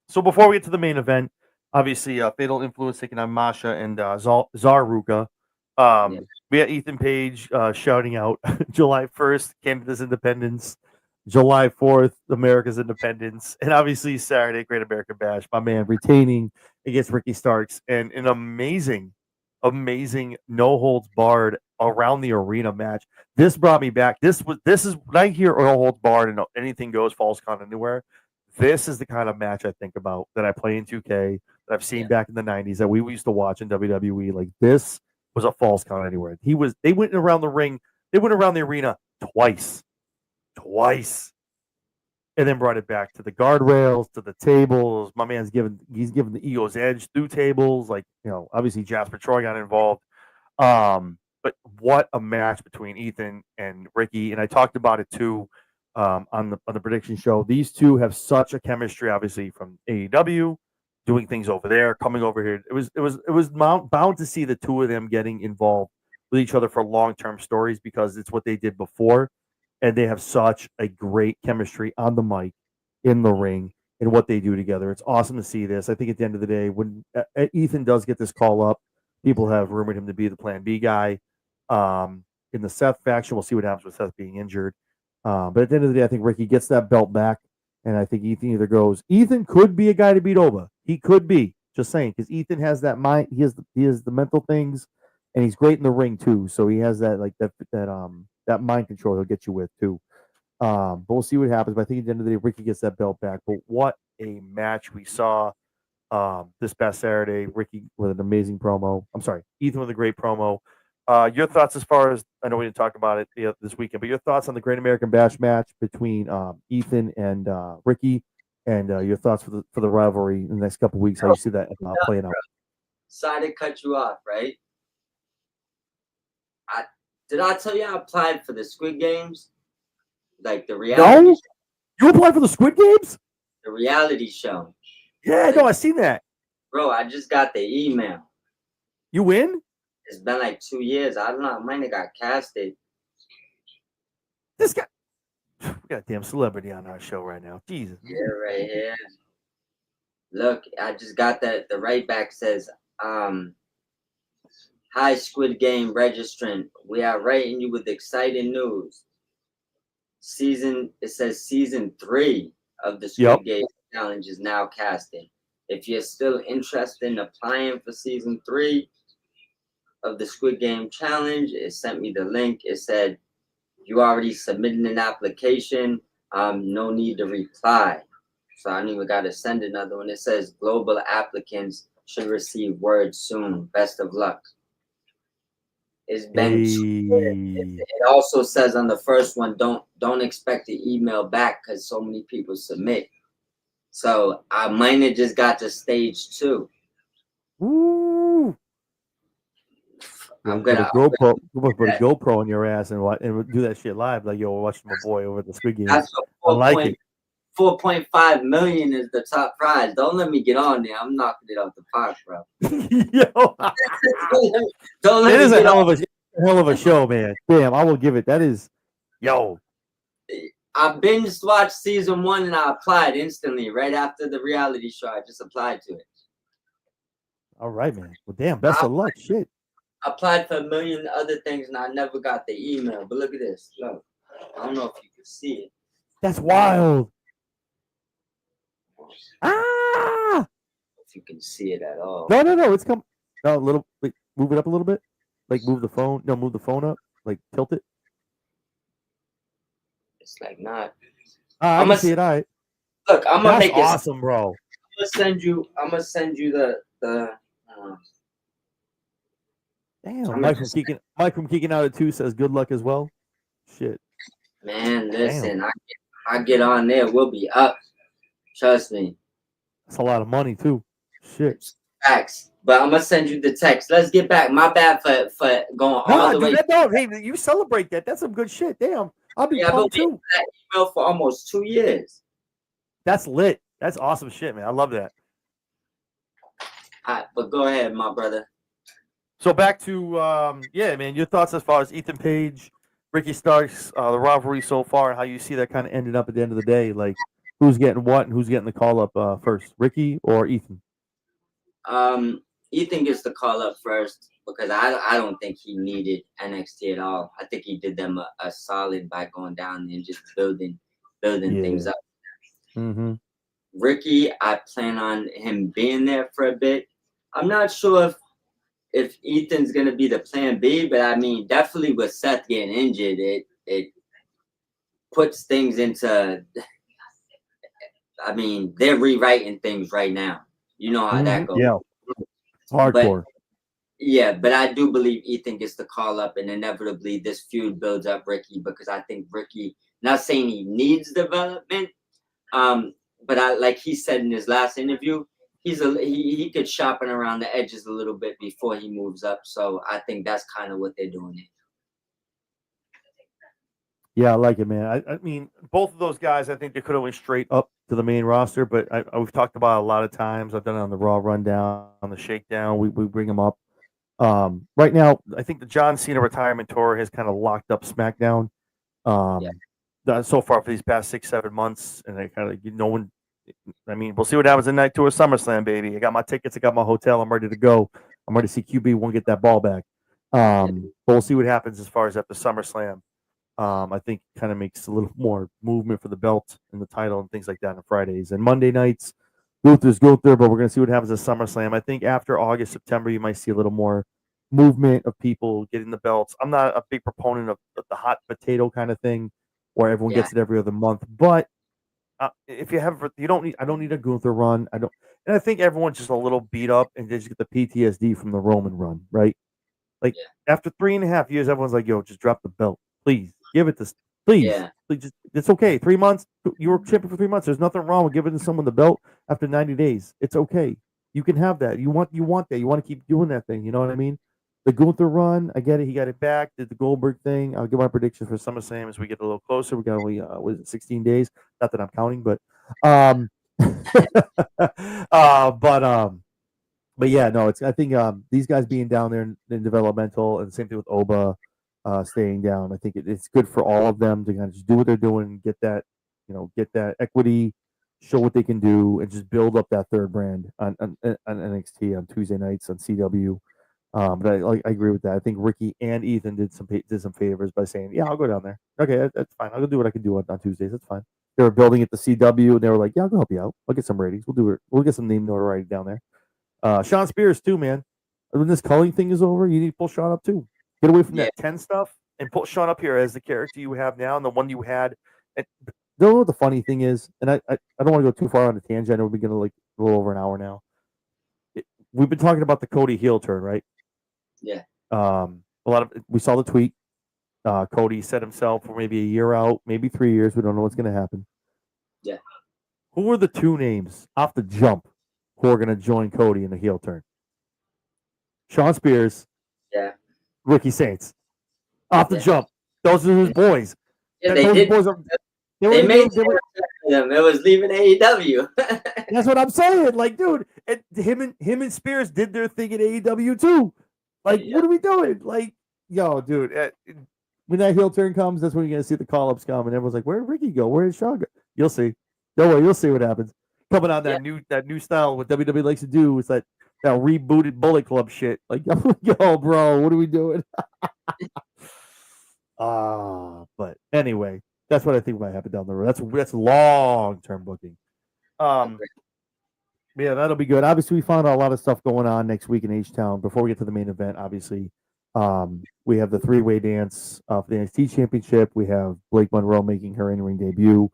So before we get to the main event, obviously, Fatal Influence taking on Masha and Zaruka. We had Ethan Page shouting out July 1st, Canada's independence. July 4th, America's independence. And obviously Saturday, Great American Bash. My man retaining against Ricky Starks. And an amazing amazing, no holds barred around the arena match. This brought me back. This is when I hear no holds barred and anything goes, falls count anywhere. This is the kind of match I think about that I play in 2K, that I've seen back in the 90s, that we used to watch in WWE. Like, this was a falls count anywhere. They went around the ring, they went around the arena twice, and then brought it back to the guardrails, to the tables. My man's giving the Ego's Edge through tables. Like, obviously Jasper Troy got involved. But what a match between Ethan and Ricky, and I talked about it too on the prediction show. These two have such a chemistry, obviously from AEW, doing things over there, coming over here. It was bound to see the two of them getting involved with each other for long-term stories, because it's what they did before, and they have such a great chemistry on the mic, in the ring, and what they do together. It's awesome to see this. I think at the end of the day, when Ethan does get this call up, people have rumored him to be the Plan B guy. In the Seth faction, we'll see what happens with Seth being injured. But at the end of the day, I think Ricky gets that belt back, and I think Ethan either goes. Ethan could be a guy to beat Oba. He could be. Just saying, because Ethan has that mind. He has the mental things, and he's great in the ring too. So he has that that mind control he'll get you with too. But we'll see what happens. But I think at the end of the day, Ricky gets that belt back. But what a match we saw this past Saturday. Ricky with an amazing promo. I'm sorry, Ethan with a great promo. Your thoughts as far as, I know we didn't talk about it this weekend, but your thoughts on the Great American Bash match between Ethan and Ricky, and your thoughts for the rivalry in the next couple of weeks, how you see that playing out. Sorry to cut you off, right? Did I tell you I applied for the Squid Games? Like the reality show? You applied for the Squid Games? The reality show. Yeah, no, I seen that. Bro, I just got the email. You win? It's been like 2 years. I don't know. I might have got casted. This guy, we got a damn celebrity on our show right now. Jesus. Yeah, right here. Look, I just got that. The right back says, "Hi, Squid Game registrant. We are writing you with exciting news. It says season 3 of the Squid Game challenge is now casting. If you're still interested in applying for season 3 of the Squid Game challenge," it sent me the link. It said, "You already submitted an application. No need to reply." So I don't even got to send another one. It says global applicants should receive word soon. Best of luck. It's been 2 years. It also says on the first one, don't expect the email back because so many people submit. So I might have just got to stage 2. Ooh. I'm gonna put a GoPro on your ass and do that shit live, like, yo, we're watching my boy over at the Squid Game. That's I like it. 4.5 million is the top prize. Don't let me get on there. I'm knocking it off the park, bro. Yo, don't let it me is get a hell of a show, man. Damn, I will give it. That is, yo. I binge watched season 1 and I applied instantly right after the reality show. I just applied to it. All right, man. Well, damn, best of luck. Shit. I applied for a million other things and I never got the email. But look at this. Look, I don't know if you can see it. That's wild. Ah! If you can see it at all. No. It's come. No, a little. Like, move it up a little bit. Like, move the phone. No, move the phone up. Like, tilt it. It's like not. I can see it. All right. Look, I'm gonna make it awesome, bro. I'm gonna send you the. Damn, Mike from Kicking Out at 2 says good luck as well. Shit. Man, listen, I get on there, we'll be up. Trust me. That's a lot of money too. Shit. Facts. But I'm gonna send you the text. Let's get back. My bad for going all the way. No, hey, you celebrate that. That's some good shit. Damn. I'll be pumped too. That email for almost 2 years. That's lit. That's awesome shit, man. I love that. All right, but go ahead, my brother. So back to man, your thoughts as far as Ethan Page, Ricky Starks, the rivalry so far, and how you see that kind of ended up at the end of the day. Like, who's getting what and who's getting the call up first, Ricky or Ethan? Ethan gets the call up first because I don't think he needed NXT at all. I think he did them a solid by going down there and just building things up. Mm-hmm. Ricky, I plan on him being there for a bit. I'm not sure if Ethan's gonna be the plan B, but I mean, definitely with Seth getting injured, it puts things into. I mean, they're rewriting things right now. You know how that goes. Yeah, it's But hardcore. yeah, but I do believe Ethan gets the call up, and inevitably this feud builds up Ricky because I think Ricky. Not saying he needs development, but I like he said in his last interview, he could sharpen around the edges a little bit before he moves up. So I think that's kind of what they're doing here. Yeah, I like it, man. I mean, both of those guys, I think they could have went straight up to the main roster, but we've talked about it a lot of times. I've done it on the Raw Rundown, on the Shakedown. We bring them up. Right now, I think the John Cena retirement tour has kind of locked up SmackDown. So far for these past 6-7 months, and I kind of no one. I mean, we'll see what happens tonight to a SummerSlam, baby. I got my tickets, I got my hotel, I'm ready to go. I'm ready to see QB1 get that ball back. But we'll see what happens as far as after SummerSlam. I think kind of makes a little more movement for the belt and the title and things like that on Fridays and Monday nights. Gunther's Gunther, but we're going to see what happens at SummerSlam. I think after August, September, you might see a little more movement of people getting the belts. I'm not a big proponent of the hot potato kind of thing where everyone gets it every other month, but if you have, I don't need a Gunther run. And I think everyone's just a little beat up and they just get the PTSD from the Roman run, right? Like after 3.5 years, everyone's like, "Yo, just drop the belt, please. Give it to, please. Just, it's okay. 3 months, you were champion for 3 months. There's nothing wrong with giving someone the belt after 90 days. It's okay. You can have that. You want that. You want to keep doing that thing. You know what I mean? The Gunther run, I get it. He got it back. Did the Goldberg thing. I'll give my prediction for SummerSlam as we get a little closer. We got only 16 days. Not that I'm counting, but but yeah, no, I think these guys being down there in developmental, and the same thing with Oba staying down. I think it's good for all of them to kind of just do what they're doing, get that equity, show what they can do, and just build up that third brand on NXT on Tuesday nights on CW. But I agree with that. I think Ricky and Ethan did some favors by saying, "Yeah, I'll go down there. Okay, that's fine. I'll go do what I can do on Tuesdays. That's fine." They were building at the CW, and they were like, "Yeah, I'll go help you out. I'll get some ratings. We'll do it. We'll get some name notoriety down there." Sean Spears too, man. When this culling thing is over, you need to pull Sean up too. Get away from that 10 stuff and put Sean up here as the character you have now and the one you had. And you know what the funny thing is? And I don't want to go too far on the tangent. I know we've been getting like a little over an hour now. We've been talking about the Cody heel turn, right? Yeah. We saw the tweet. Cody set himself for maybe a year out, maybe 3 years. We don't know what's going to happen. Yeah. Who are the two names off the jump who are going to join Cody in the heel turn? Sean Spears. Yeah. Ricky Saints. Off the jump. Those are his boys. Yeah, they did. Boys they made them. It was leaving AEW. That's what I'm saying. Like, dude, him and Spears did their thing in AEW too. Like, what are we doing? Like, yo, dude, when that heel turn comes, that's when you're gonna see the call-ups come, and everyone's like, "Where did Ricky go? Where did Sean go?" You'll see. Don't worry, you'll see what happens. Coming on that new style, what WWE likes to do is that rebooted Bullet Club shit. Like, yo, bro, what are we doing? But anyway, that's what I think might happen down the road. That's long-term booking. Yeah, that'll be good. Obviously, we found out a lot of stuff going on next week in H-Town. Before we get to the main event, obviously, we have the three-way dance for the NXT Championship. We have Blake Monroe making her in-ring debut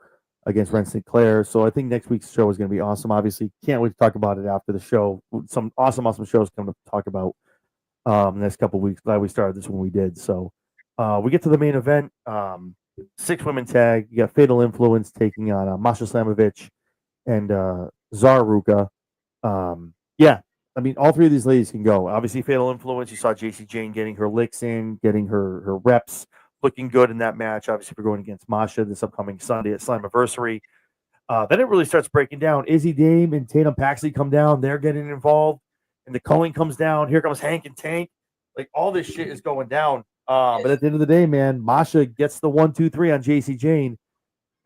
against Ren Sinclair. So I think next week's show is going to be awesome. Obviously, can't wait to talk about it after the show. Some awesome shows coming to talk about the next couple of weeks. Glad we started this when we did. So we get to the main event. 6-women tag. You got Fatal Influence taking on Masha Slamovich and Zaruka. Yeah, I mean, all three of these ladies can go. Obviously, Fatal Influence. You saw JC Jane getting her licks in, getting her reps, looking good in that match. Obviously, we're going against Masha this upcoming Sunday at Slammiversary. Then it really starts breaking down. Izzy Dame and Tatum Paxley come down. They're getting involved. And the culling comes down. Here comes Hank and Tank. Like, all this shit is going down. But at the end of the day, man, Masha gets the 1-2-3 on JC Jane.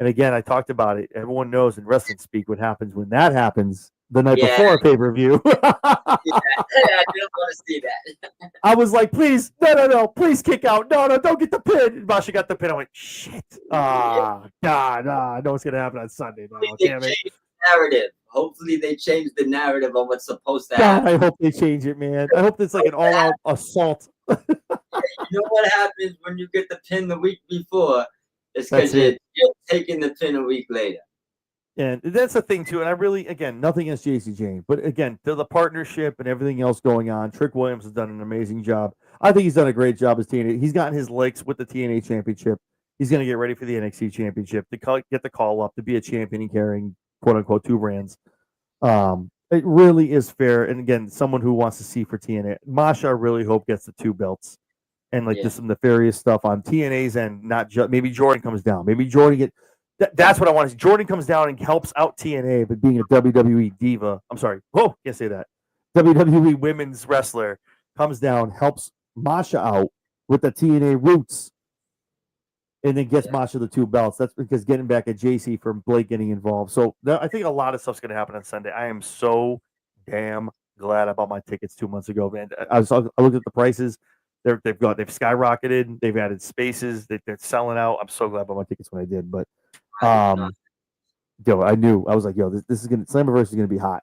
And again, I talked about it. Everyone knows in wrestling speak what happens when that happens the night before a pay-per-view. I didn't want to see that. I was like, please, no, please kick out. No, don't get the pin. And Masha got the pin. I went, shit. God, I know what's going to happen on Sunday now. Damn it. narrative. Hopefully they change the narrative on what's supposed to God, happen. I hope they change it, man. I hope it's like an all-out assault. You know what happens when you get the pin the week before? It's That's because it. you're taking the pin a week later. And that's the thing too. And I really, again, nothing against JC Jane, but again, the partnership and everything else going on. Trick Williams has done an amazing job. I think he's done a great job as TNA. He's gotten his licks with the TNA Championship. He's going to get ready for the NXT Championship to get the call up to be a champion and carrying quote unquote two brands. It really is fair. And again, someone who wants to see for TNA, Masha, I really hope gets the two belts and like just some nefarious stuff on TNA's end. Not just maybe Jordan comes down. Maybe Jordan get. That's what I want to see. Jordan comes down and helps out TNA, but being a WWE diva. I'm sorry. Oh, can't say that. WWE women's wrestler comes down, helps Masha out with the TNA roots, and then gets Masha the two belts. That's because getting back at JC from Blake getting involved. So I think a lot of stuff's going to happen on Sunday. I am so damn glad I bought my tickets 2 months ago, man. I looked at the prices. They've skyrocketed. They've added spaces. They're selling out. I'm so glad I bought my tickets when I did. But yo, I knew. I was like, yo, this is gonna Slammiversary is gonna be hot.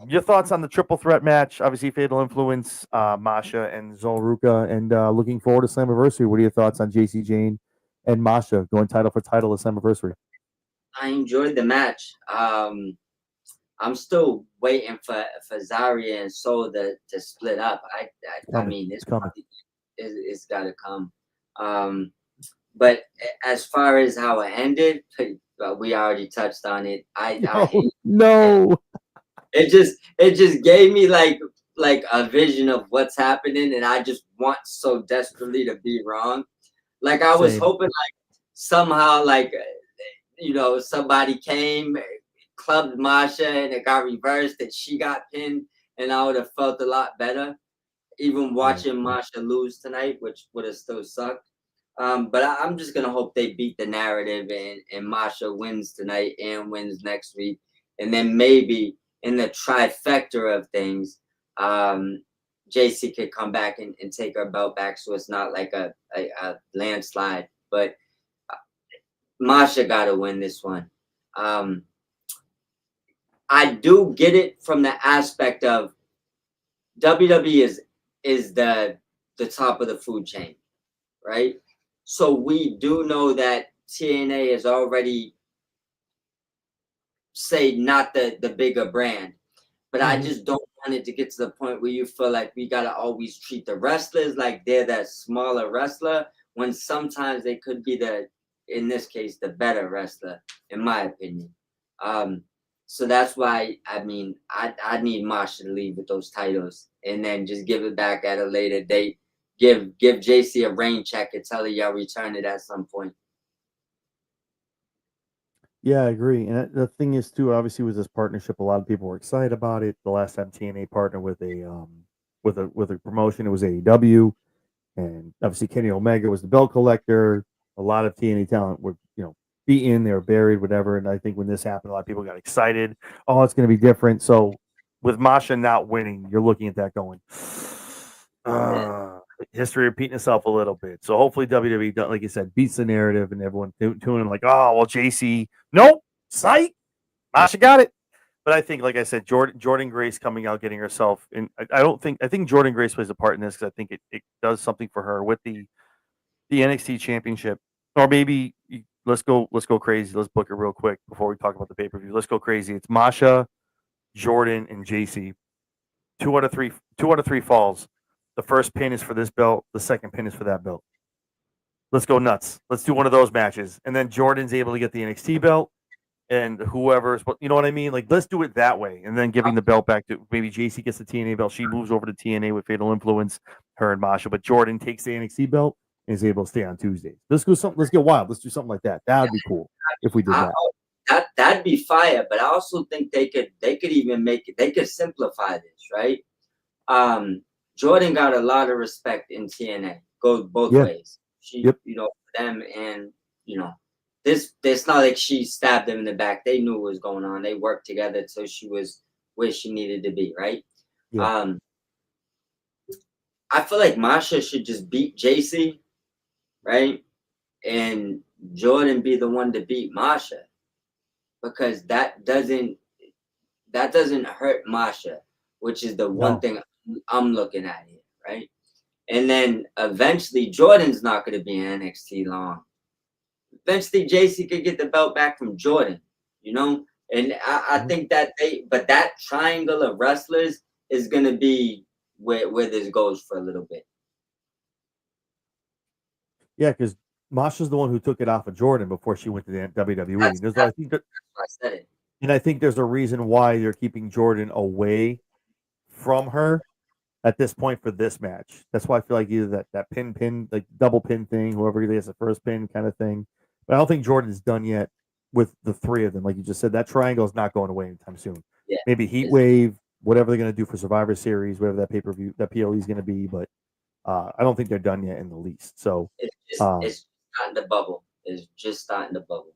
Your thoughts on the triple threat match? Obviously, Fatal Influence, Masha and Zolruka, and looking forward to Slammiversary. What are your thoughts on JC Jane and Masha going title for title at Slammiversary? I enjoyed the match. I'm still waiting for Zarya and Soul to split up. I mean, it's coming. It's got to come. But as far as how it ended, we already touched on it. No. It just gave me like a vision of what's happening, and I just want so desperately to be wrong. Like I was hoping, like somehow, like somebody came, clubbed Masha, and it got reversed, and she got pinned, and I would have felt a lot better. Even watching Masha lose tonight, which would have still sucked. But I'm just gonna hope they beat the narrative and Masha wins tonight and wins next week, and then maybe in the trifecta of things, JC could come back and take her belt back, so it's not like a landslide. But Masha got to win this one. I do get it from the aspect of WWE is the top of the food chain, right? So we do know that TNA is already, say, not the bigger brand, but I just don't want it to get to the point where you feel like we gotta always treat the wrestlers like they're that smaller wrestler, when sometimes they could be in this case, the better wrestler, in my opinion. So that's why, I mean, I need Masha to leave with those titles and then just give it back at a later date. Give JC a rain check and tell her y'all return it at some point. Yeah, I agree. And the thing is, too, obviously, with this partnership, a lot of people were excited about it. The last time TNA partnered with a promotion, it was AEW, and obviously Kenny Omega was the belt collector. A lot of TNA talent were, beaten, they were buried, whatever. And I think when this happened, a lot of people got excited. Oh, it's going to be different. So with Masha not winning, you're looking at that going, history repeating itself a little bit. So hopefully WWE, like you said, beats the narrative and everyone tuning like, oh, well, JC, nope, sight, Masha got it. But I think, like I said, Jordan Grace coming out, getting herself in. I think Jordan Grace plays a part in this because I think it does something for her with the NXT Championship, or maybe let's go crazy. Let's book it real quick before we talk about the pay-per-view. Let's go crazy. It's Masha, Jordan, and JC. 2 out of 3 falls. The first pin is for this belt. The second pin is for that belt. Let's go nuts. Let's do one of those matches. And then Jordan's able to get the NXT belt, and whoever's, you know what I mean? Like, let's do it that way. And then giving the belt back to maybe JC gets the TNA belt. She moves over to TNA with Fatal Influence, her and Masha. But Jordan takes the NXT belt and is able to stay on Tuesdays. Let's get wild. Let's do something like that. That would be cool if we did that. That'd be fire. But I also think they could even make it. They could simplify this, right? Jordan got a lot of respect in TNA. Goes both ways. She, them, and it's not like she stabbed them in the back. They knew what was going on. They worked together till she was where she needed to be, right? Yeah. I feel like Masha should just beat JC, right? And Jordan be the one to beat Masha. because that doesn't hurt Masha, which is the one No. thing I'm looking at here, right? And then eventually Jordan's not going to be in NXT long. Eventually JC could get the belt back from Jordan, you know? And I think that that triangle of wrestlers is going to be where this goes for a little bit. Yeah, because Masha's the one who took it off of Jordan before she went to the WWE. I think that, I said it. and I think there's a reason why they're keeping Jordan away from her at this point for this match. That's why I feel like either that pin, like double pin thing, whoever gets the first pin kind of thing. But I don't think Jordan's done yet with the three of them. Like you just said, that triangle is not going away anytime soon. Yeah, maybe Heat Wave, whatever they're going to do for Survivor Series, whatever that pay-per-view, that PLE is going to be. But I don't think they're done yet in the least. So it's starting to bubble. It's just starting to bubble.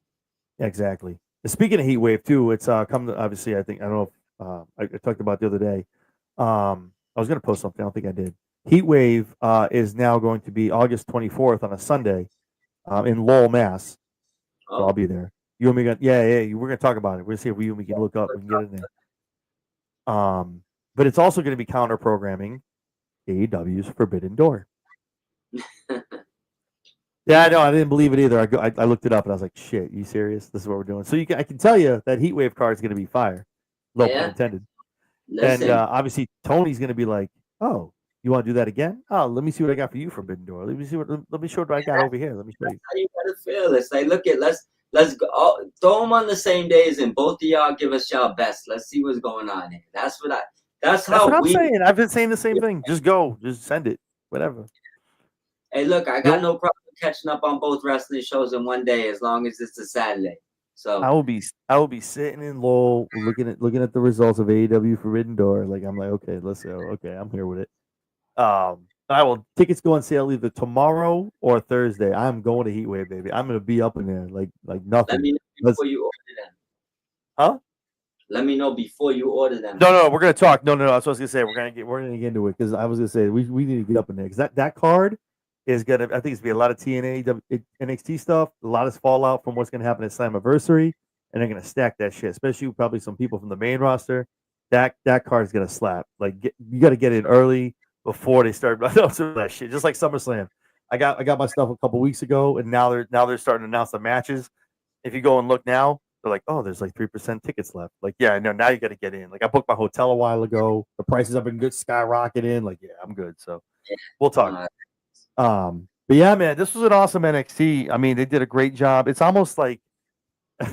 Exactly. Speaking of Heat Wave too, it's come to, obviously. I think I don't know if I talked about the other day. I was going to post something. I don't think I did. Heat Wave is now going to be August 24th on a Sunday in Lowell, Mass. So I'll be there. You and me got yeah. We're going to talk about it. We're going to see if you and me can look up and get in there. But it's also going to be counter programming AEW's Forbidden Door. Yeah, I know. I didn't believe it either. I looked it up and I was like, "Shit, you serious? This is what we're doing." So I can tell you that Heat Wave card is going to be fire. No pun intended. Listen. And obviously Tony's going to be like, "Oh, you want to do that again? Oh, let me see what I got for you, Forbidden Door. Let me show what I got over here. Let me show you." How you gotta feel? It's like, look at let's go. Throw them on the same days, and both of y'all give us y'all best. Let's see what's going on here. That's what I'm saying. I've been saying the same thing. Just go. Just send it. Whatever. Hey, look, I got no problem catching up on both wrestling shows in one day as long as it's a Saturday. So I will be sitting in Lowell looking at the results of AEW Forbidden Door. Like I'm like, okay, let's go. Okay, I'm here with it. Tickets go on sale either tomorrow or Thursday. I'm going to Heatwave, baby. I'm gonna be up in there like nothing. Let me know before you order them. Huh? Let me know before you order them. No, we're gonna talk. No. That's what I was gonna say. We're gonna get into it because I was gonna say we need to get up in there because that card is gonna. I think it's gonna be a lot of TNA, NXT stuff, a lot of fallout from what's gonna happen at Slammiversary, and they're gonna stack that shit. Especially probably some people from the main roster. That card is gonna slap. Like you got to get in early before they start that shit. Just like SummerSlam. I got my stuff a couple weeks ago, and now they're starting to announce the matches. If you go and look now, they're like, oh, there's like 3% tickets left. Like, yeah, no, now you got to get in. Like, I booked my hotel a while ago. The prices have been good, skyrocketing. Like, yeah, I'm good. So we'll talk. But yeah, man, this was an awesome NXT. I mean, they did a great job. It's almost like a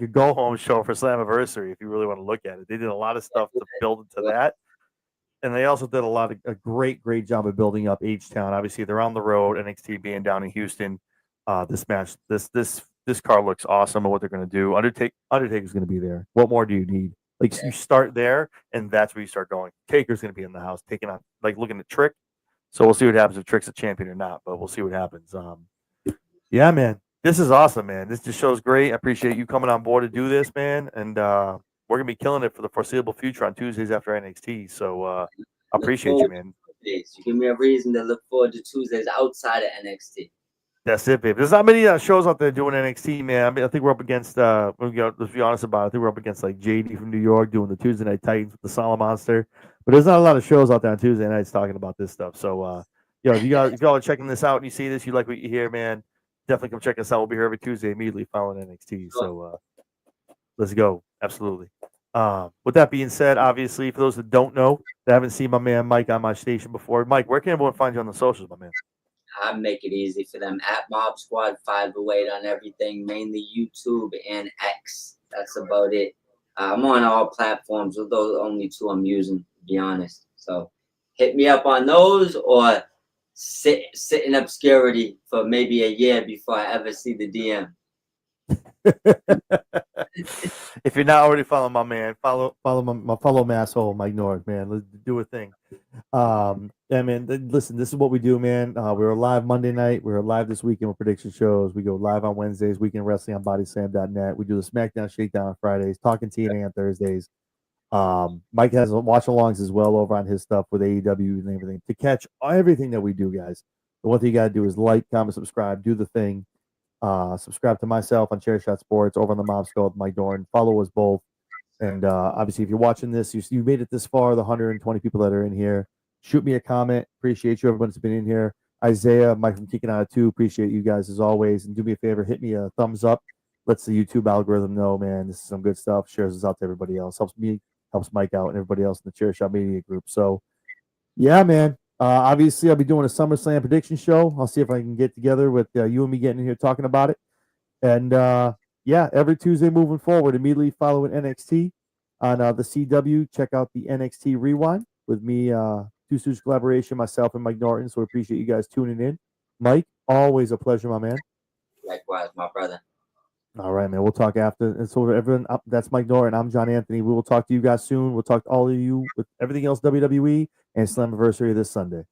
go home show for Slammiversary if you really want to look at it. They did a lot of stuff to build into that. And they also did a great job of building up H-Town. Obviously, they're on the road. NXT being down in Houston. This car looks awesome and what they're going to do. Undertaker's going to be there. What more do you need? Like you start there, and that's where you start going. Taker's going to be in the house, taking on looking at Trick. So we'll see what happens if Trick's a champion or not. But we'll see what happens. Yeah, man, this is awesome, man. This just shows great. I appreciate you coming on board to do this, man. And we're gonna be killing it for the foreseeable future on Tuesdays after NXT. So I appreciate you, man. You give me a reason to look forward to Tuesdays outside of NXT. That's it, babe. There's not many shows out there doing NXT, man. I mean, I think we're up against. Let's be honest about it. I think we're up against like JD from New York doing the Tuesday Night Titans with the Solid Monster. But there's not a lot of shows out there on Tuesday nights talking about this stuff. So, if y'all are checking this out and you see this, you like what you hear, man, definitely come check us out. We'll be here every Tuesday immediately following NXT. So, let's go. Absolutely. With that being said, obviously, for those that don't know, that haven't seen my man Mike on my station before, Mike, where can everyone find you on the socials, my man? I make it easy for them at Mob Squad 508 on everything, mainly YouTube and X. That's about it. I'm on all platforms, with those only two I'm using, to be honest. So hit me up on those or sit in obscurity for maybe a year before I ever see the DM. If you're not already following my man, follow my fellow asshole Mike North, man. Let's do a thing. Yeah, man. Listen, this is what we do, man. We were live Monday night. We were live this weekend with prediction shows. We go live on Wednesdays, weekend wrestling on bodyslam.net. We do the SmackDown Shakedown on Fridays, talking TNA on Thursdays. Mike has watch-alongs as well over on his stuff with AEW and everything. To catch everything that we do, guys, the one thing you got to do is like, comment, subscribe, do the thing. Subscribe to myself on Chair Shot Sports over on the Mob Skull with Mike Norton. Follow us both. And obviously, if you're watching this, you made it this far, the 120 people that are in here, shoot me a comment. Appreciate you, everyone that's been in here. Isaiah, Mike from Kicking Out of Two, appreciate you guys as always. And do me a favor, hit me a thumbs up. Lets the YouTube algorithm know, man, this is some good stuff. Shares us out to everybody else. Helps me, helps Mike out, and everybody else in the Chair Shot Media Group. So, yeah, man. Obviously, I'll be doing a SummerSlam prediction show. I'll see if I can get together with you and me getting in here talking about it. And yeah, every Tuesday moving forward, immediately following NXT on the CW. Check out the NXT Rewind with me, Two Stooges collaboration, myself and Mike Norton. So we appreciate you guys tuning in. Mike, always a pleasure, my man. Likewise, my brother. All right, man. We'll talk after. And so everyone, that's Mike Norton. I'm John Anthony. We will talk to you guys soon. We'll talk to all of you with everything else WWE and Slammiversary this Sunday.